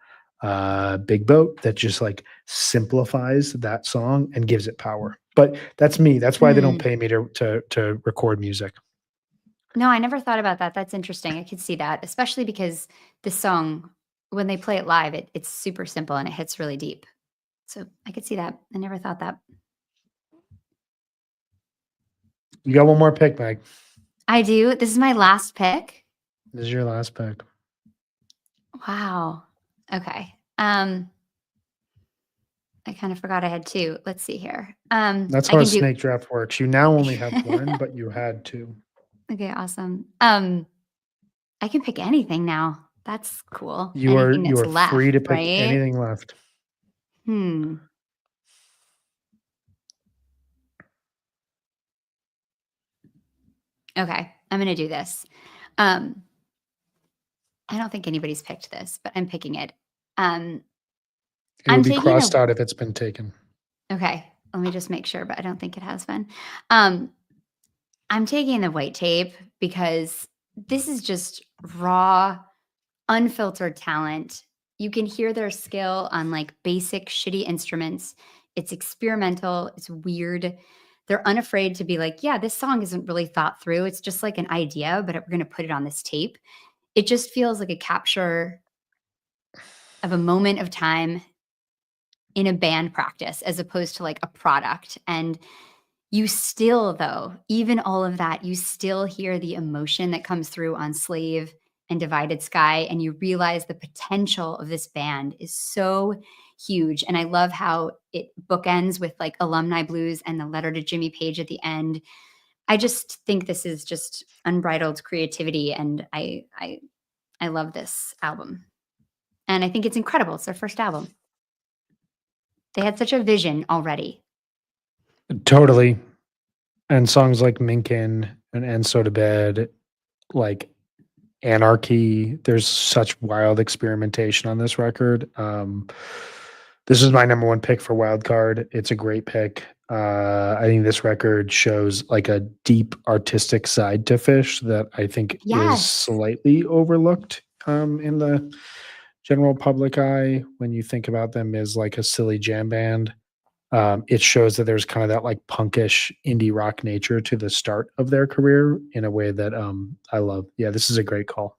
Big Boat that just like simplifies that song and gives it power. But that's me. That's why they don't Mm. pay me to record music. No, I never thought about that. That's interesting. I could see that, especially because this song, when they play it live, it's super simple and it hits really deep. So I could see that. I never thought that. You got one more pick, Meg. I do. This is my last pick. This is your last pick. Wow. Okay. I kind of forgot I had two. Let's see here. That's I how a can do. snake draft works. You now only have one, but you had two. Okay, awesome. I can pick anything now. That's cool. You Anything are that's left, free to pick right? anything left. Okay, I'm gonna do this. I don't think anybody's picked this, but I'm picking it. It will I'm be taking crossed a. out if it's been taken. Okay, let me just make sure, but I don't think it has been. Um, I'm taking the white tape because this is just raw, unfiltered talent. You can hear their skill on like basic shitty instruments. It's experimental, it's weird. They're unafraid to be like, yeah, this song isn't really thought through. It's just like an idea, but we're going to put it on this tape. It just feels like a capture of a moment of time in a band practice as opposed to like a product. And you still, though, even all of that, you still hear the emotion that comes through on Slave and Divided Sky. And you realize the potential of this band is so huge. And I love how it bookends with like Alumni Blues and the letter to Jimmy Page at the end. I just think this is just unbridled creativity. And I love this album. And I think it's incredible. It's their first album. They had such a vision already. Totally. And songs like Minkin and So to Bed, like Anarchy, there's such wild experimentation on this record. This is my number one pick for Wild Card. It's a great pick. I think this record shows like a deep artistic side to Phish that I think is Yes. slightly overlooked in the general public eye when you think about them as like a silly jam band. It shows that there's kind of that like punkish indie rock nature to the start of their career in a way that I love. Yeah, this is a great call.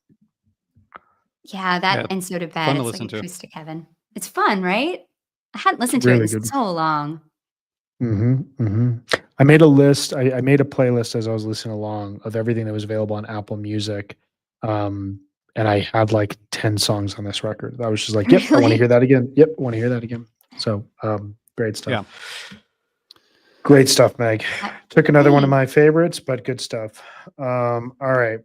Yeah, that Yeah, and So to Bed. fun to It's listen like to. acoustic heaven. It's fun, right? I hadn't listened to it Really in good. so long. I made a list. I made a playlist as I was listening along of everything that was available on Apple Music. And I had like 10 songs on this record. I was just like, yep, I want to Really? hear that again. Yep, I want to hear that again. So great stuff. Yeah. Great stuff, Meg. Took another one of Thanks. my favorites, but good stuff. All right.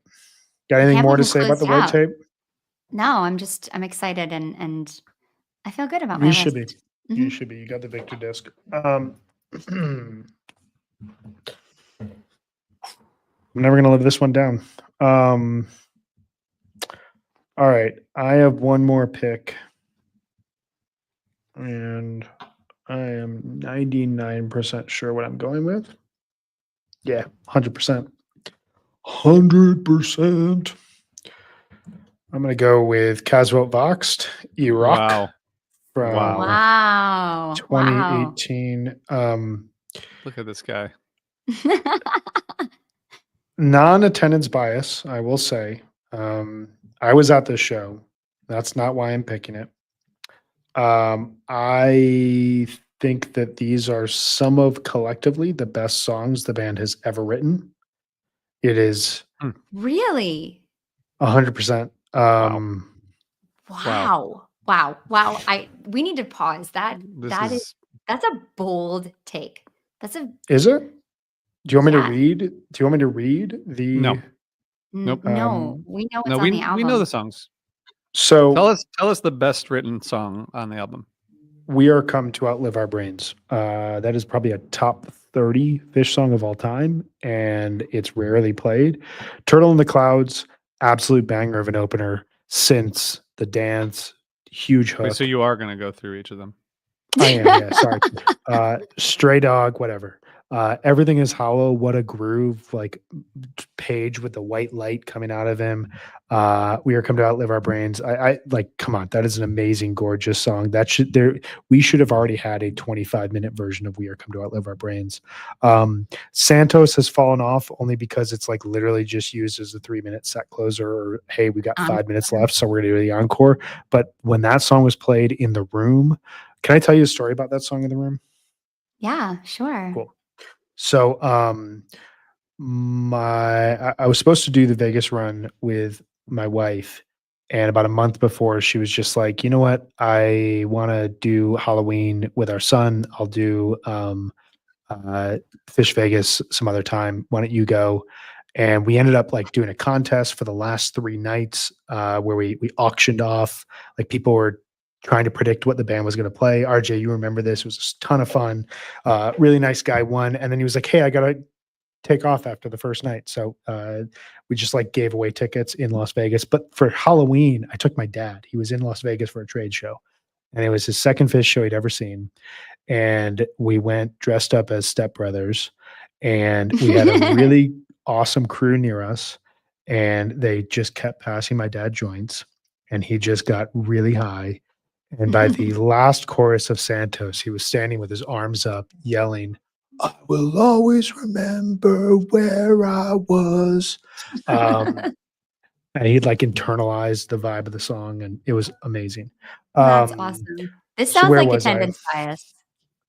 Got I anything can't more believe to I'm say about the closed white out. tape? No, I'm excited and I feel good about You my should list. be. You Mhm. should be. You got the Victor disc. I'm never gonna live this one down. All right, I have one more pick, and I am 99% sure what I'm going with. Yeah, 100%. 100%. I'm gonna go with Caswell Voxed, Iraq Wow. from Wow. Wow. 2018. Look at this guy. Non-attendance bias, I will say. I was at this show. That's not why I'm picking it. I think that these are some of collectively the best songs the band has ever written. It is Really? 100%. Wow. Wow. We need to pause. That's a bold take. That's a Is it? Do you want me to yeah. read? Do you want me to read the? No. Nope. No, we know what's No, on the album. we know the songs. So Tell us the best written song on the album. We Are Come to Outlive Our Brains. That is probably a top 30 Phish song of all time, and it's rarely played. Turtle in the Clouds, absolute banger of an opener. Since the dance, huge hook. Wait, so you are going to go through each of them? I am, yeah. Sorry. Stray Dog, whatever. Everything is Hollow. What a groove! Like Page with the white light coming out of him. We Are Come to Outlive Our Brains. I like. Come on, that is an amazing, gorgeous song. That should there. We should have already had a 25-minute version of We Are Come to Outlive Our Brains. Santos has fallen off only because it's like literally just used as a 3-minute set closer. Or hey, we got 5 minutes left, so we're gonna do the encore. But when that song was played in the room, can I tell you a story about that song in the room? Yeah, sure. Cool. So, I was supposed to do the Vegas run with my wife, and about a month before, she was just like, you know what? I want to do Halloween with our son. I'll do Fish Vegas some other time. Why don't you go? And we ended up like doing a contest for the last 3 nights, where we auctioned off, like people were trying to predict what the band was going to play. RJ, you remember this? It was a ton of fun. Really nice guy won, and then he was like, "Hey, I gotta take off after the first night." So we just like gave away tickets in Las Vegas. But for Halloween, I took my dad. He was in Las Vegas for a trade show, and it was his second Phish show he'd ever seen. And we went dressed up as stepbrothers, and we had a really awesome crew near us, and they just kept passing my dad joints, and he just got really high. And by the last chorus of Santos, he was standing with his arms up, yelling, "I will always remember where I was." And he'd like internalized the vibe of the song, and it was amazing. That's awesome. This so sounds where like was I? attendance bias, to be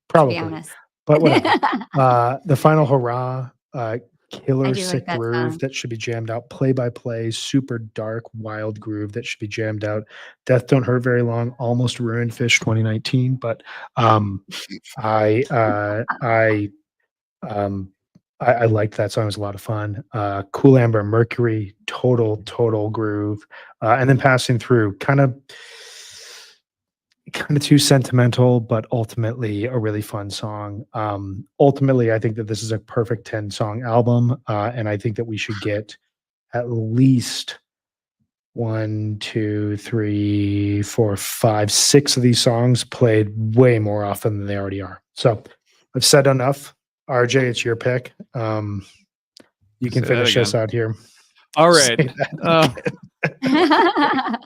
Probably, honest. but whatever. The final hurrah, I killer do sick like that groove song. that should be jammed out. Play by play, super dark, wild groove that should be jammed out. Death Don't Hurt Very Long almost ruined Phish 2019, but I liked that song. It was a lot of fun. Cool Amber Mercury, total groove, and then Passing Through, kind of too sentimental, but ultimately a really fun song. Ultimately, I think that this is a perfect 10-song album, and I think that we should get at least 1, 2, 3, 4, 5, 6 of these songs played way more often than they already are. So I've said enough. RJ, it's your pick. You can Say that finish us again. out here. All Say right. that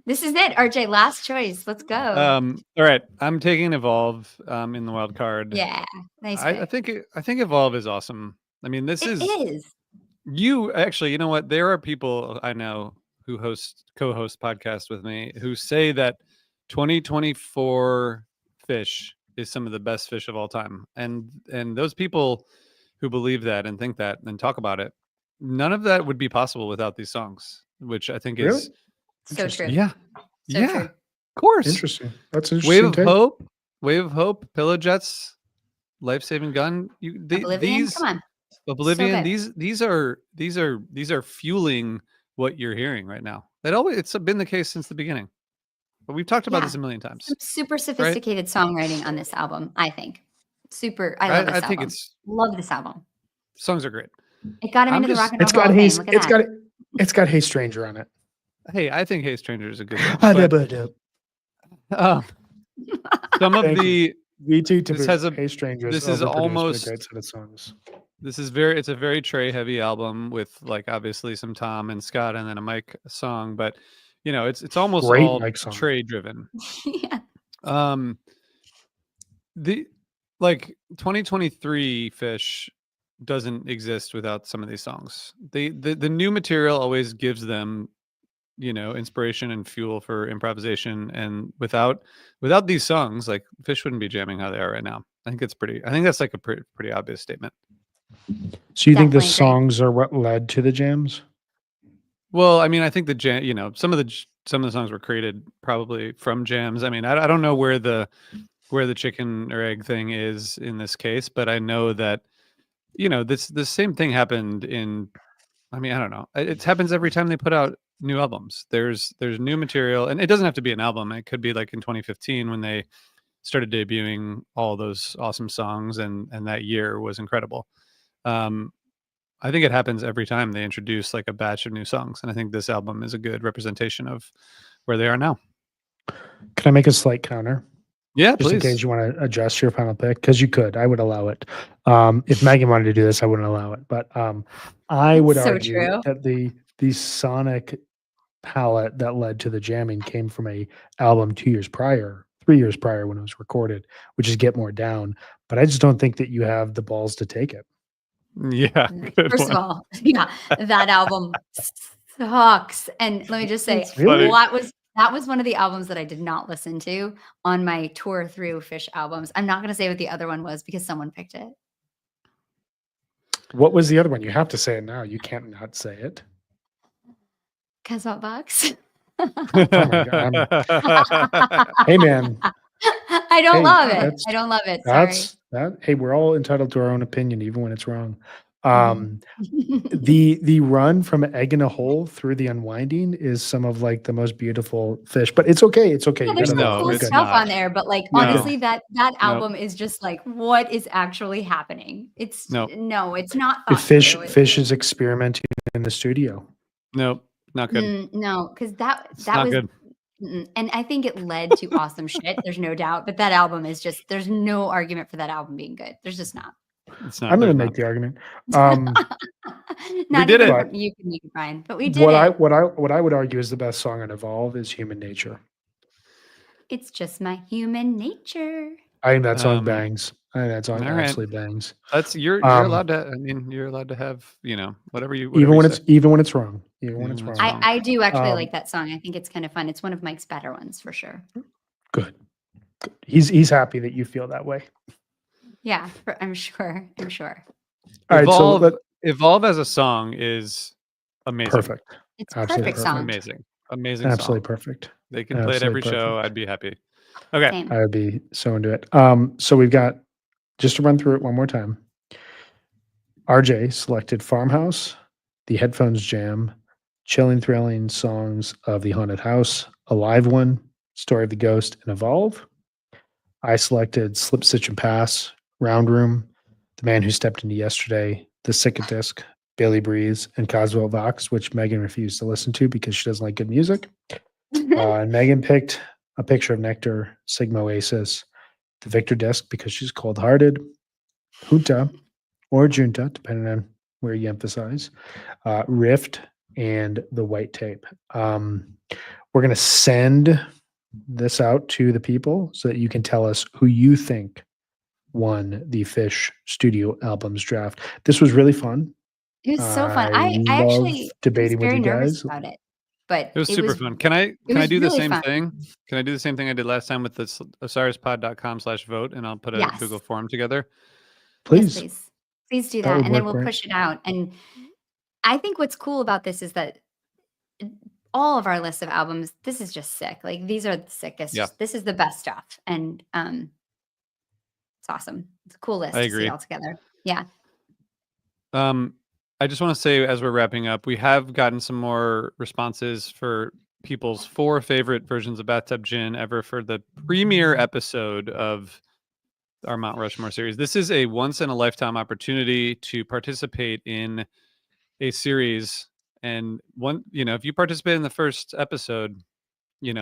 This is it, RJ. Last choice. Let's go. All right. I'm taking Evolve in the wild card. Yeah, nice I pick. think Evolve is awesome. I mean, this It is. you actually, you know what? There are people I know who co-host podcasts with me who say that 2024 Phish is some of the best Phish of all time. And those people who believe that and think that and talk about it, none of that would be possible without these songs, which I think Really? is So true. yeah. So yeah. true. Of course. Interesting. That's an Wave interesting of take. Hope, Pillow Jets, Life Saving Gun. Oblivion. These Come on. Oblivion. good. These are fueling what you're hearing right now. It's been the case since the beginning. But we've talked about Yeah. this a million times. Some super sophisticated songwriting on this album, I think. I love this I think album. Love this album. songs are great. It got him I'm into the just- Rock and Roll It's Hall got of Hey, Fame. Look at that. it's got Hey Stranger on it. Hey, I think Hey Stranger is a good song. But, some of Thank the VT to This has a- Hey Strangers. this is overproduced, but a almost- great set of songs. it's a very Trey heavy album with like obviously some Tom and Scott and then a Mike song, but you know it's almost Great all Mike song. Trey driven. Yeah. The like 2023 Phish doesn't exist without some of these songs. The new material always gives them, you know, inspiration and fuel for improvisation, and without these songs, like Phish wouldn't be jamming how they are right now. I think that's like a pretty obvious statement. So you think the Definitely agree. songs are what led to the jams? Well, I mean, I think the jam, you know, some of the songs were created probably from jams. I mean, I don't know where the chicken or egg thing is in this case, but I know that, you know, the same thing happened in, I mean, I don't know. It happens every time they put out new albums. There's new material, and it doesn't have to be an album. It could be like in 2015 when they started debuting all those awesome songs, and that year was incredible. I think it happens every time they introduce like a batch of new songs, and I think this album is a good representation of where they are now. Can I make a slight counter? Yeah, Just in please. case you want to adjust your final pick, because you could. I would allow it. If Megan wanted to do this, I wouldn't allow it. But I would That's so argue true. that the sonic palette that led to the jamming came from a album 3 years prior when it was recorded, which is Get More Down. But I just don't think that you have the balls to take it. Yeah, good First one. of all, yeah, that album sucks. And let me just say, It's funny. that was one of the albums that I did not listen to on my tour through Phish albums. I'm not going to say what the other one was because someone picked it. What was the other one? You have to say it now. You can't not say it. Casbah Box. Oh my God. Hey, man. I don't Hey, love it. that's- I don't love it. Sorry. Hey, we're all entitled to our own opinion, even when it's wrong. Mhm. The run from Egg in a Hole through the Unwinding is some of like the most beautiful Phish, but it's okay. It's okay. Yeah, You there's gotta some No, cool it's stuff not. on there, but like No. honestly, that album is just like, what is actually happening? It's Nope. no, it's not If thought through. Phish is experimenting in the studio. Nope, not good. No, because It's that not was good. and I think it led to awesome shit. There's no doubt, but that album is just there's no argument for that album being good. There's just not. It's not. I'm gonna there's make not. the argument. Not did even it. from you can make it, Brian, but we did What it. what I would argue is the best song on Evolve is Human Nature. It's just my human nature. I think that song Um, bangs. I think that song all right. absolutely bangs. That's you're allowed to. I mean, you're allowed to have whatever you. Even when say. even when it's wrong. Even when Even it's when wrong. it's wrong. I do actually Um, like that song. I think it's kind of fun. It's one of Mike's better ones for sure. Good. He's happy that you feel that way. Yeah, I'm sure. I'm sure. All right, so Evolve as a song is amazing. Perfect. It's Absolutely perfect song. Amazing Absolutely song. perfect. They can play it every show. I'd be happy. Okay. Same. I would be so into it. So we've got, just to run through it one more time. RJ selected Farmhouse, The Headphones Jam, Chilling Thrilling Songs of the Haunted House, A Live One, Story of the Ghost, and Evolve. I selected Slip, Stitch, and Pass, Round Room, The Man Who Stepped Into Yesterday, The Sicket Disc, Bailey Breeze, and Coswell Vox, which Megan refused to listen to because she doesn't like good music. And Megan picked A Picture of Nectar, Sigma Oasis, The Victor Disc because she's cold-hearted, Junta or Junta, depending on where you emphasize, Rift, and The White Tape. We're going to send this out to the people so that you can tell us who you think won the Phish studio albums draft. This was really fun. It was so fun. I love actually debating was very with you nervous guys. about it, but It was super fun. Can I was do the really same fun. thing? Can I do the same thing I did last time with the osirispod.com/vote, and I'll put a Yes. Google form together? Please. Yes, please do That that, would and then work we'll great. push it out. And I think what's cool about this is that all of our list of albums, this is just sick. Like these are the sickest. Yeah. This is the best stuff, and it's awesome. It's a cool list I to agree. see all together. Yeah. I just want to say, as we're wrapping up, we have gotten some more responses for people's 4 favorite versions of Bathtub Gin ever for the premiere episode of our Mount Rushmore series. This is a once in a lifetime opportunity to participate in a series. And if you participate in the first episode, you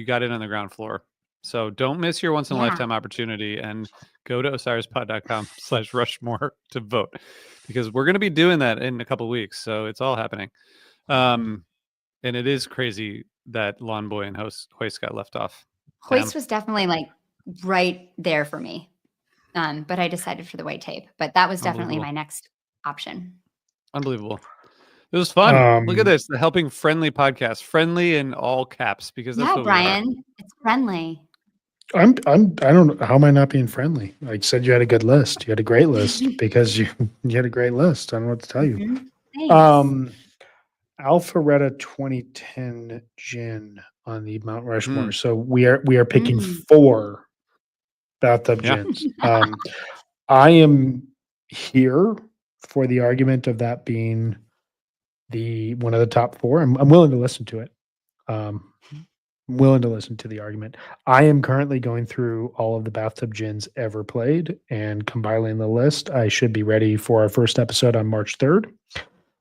got it on the ground floor. So don't miss your once in a lifetime opportunity and go to osirispod.com/Rushmore to vote, because we're going to be doing that in a couple weeks. So it's all happening. And it is crazy that Lawn Boy and Hoist got left off. Hoist was definitely like right there for me. But I decided for the White Tape, but that was definitely my next option. Unbelievable. It was fun. Look at this, the Helping Friendly podcast, friendly in all caps, because that's what Brian, it's friendly. I don't know. How am I not being friendly? I said you had a good list. You had a great list because you had a great list. I don't know what to tell you. Thanks. Alpharetta 2010 gin on the Mount Rushmore. So we are picking 4 bathtub gins. I am here for the argument of that being one of the top 4. I'm willing to listen to it. I'm willing to listen to the argument. I am currently going through all of the bathtub gins ever played and compiling the list. I should be ready for our first episode on March 3rd.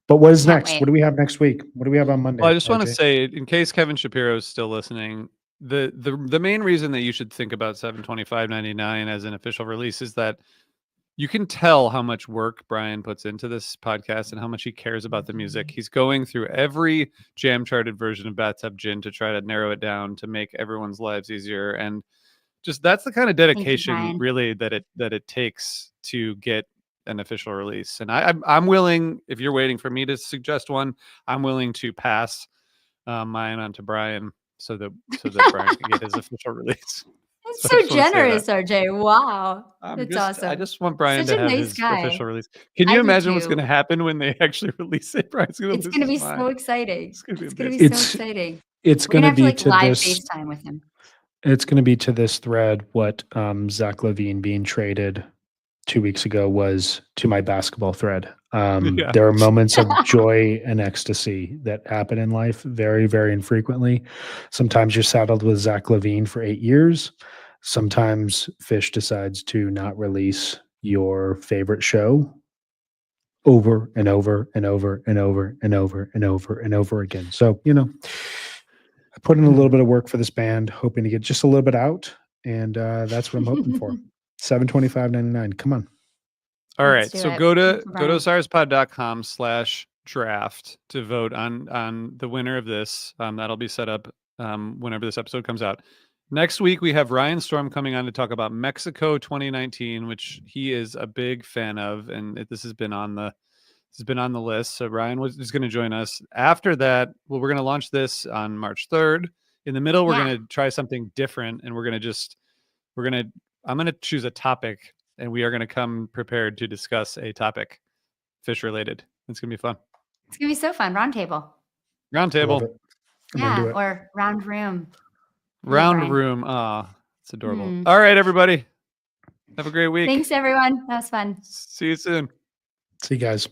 But what is next? Wait. What do we have next week? What do we have on Monday? Well, I just want to RJ? say, in case Kevin Shapiro is still listening, the main reason that you should think about $725.99 as an official release is that you can tell how much work Brian puts into this podcast and how much he cares about the music. He's going through every jam charted version of Bathtub Gin to try to narrow it down to make everyone's lives easier. And just that's the kind of dedication Brian. really that it takes to get an official release. And I'm willing, if you're waiting for me to suggest one, I'm willing to pass mine on to Brian so that Brian can get his official release. That's So I so just wanna say generous, that. RJ. Wow. I That's awesome. just want Brian Such to a have nice his guy. official release. Can I you do imagine what's going to too. happen when they actually release it? Brian's going to It's lose going to be his so mind. exciting. It's going to be It's going to amazing. be so It's- exciting. It's We're going going to to have be to like to live this. FaceTime with him. It's going to be to this thread what Zach Levine being traded 2 weeks ago was to my basketball thread. Yeah. There are moments of joy and ecstasy that happen in life very, very infrequently. Sometimes you're saddled with Zach Levine for 8 years. Sometimes Phish decides to not release your favorite show over and over and over and over and over and over and over again. So, I put in a little bit of work for this band, hoping to get just a little bit out. And that's what I'm hoping for. $725.99. Come on. All Let's right. do So it. go to Thank you, Brian. osirspod.com/draft to vote on the winner of this. That'll be set up whenever this episode comes out. Next week we have Ryan Storm coming on to talk about Mexico 2019, which he is a big fan of, and this has been on the list. So Ryan is going to join us. After that, well, we're going to launch this on March 3rd. In the middle, we're Yeah. going to try something different, and I'm going to choose a topic, and we are going to come prepared to discuss a topic, Phish related. It's going to be fun. It's going to be so fun. Round table. Round I love table, it. I'm into it. Or round room. round Brian. room. Ah, it's adorable. Hmm. All right, everybody. Have a great week. Thanks, everyone. That was fun. See you soon. See you guys.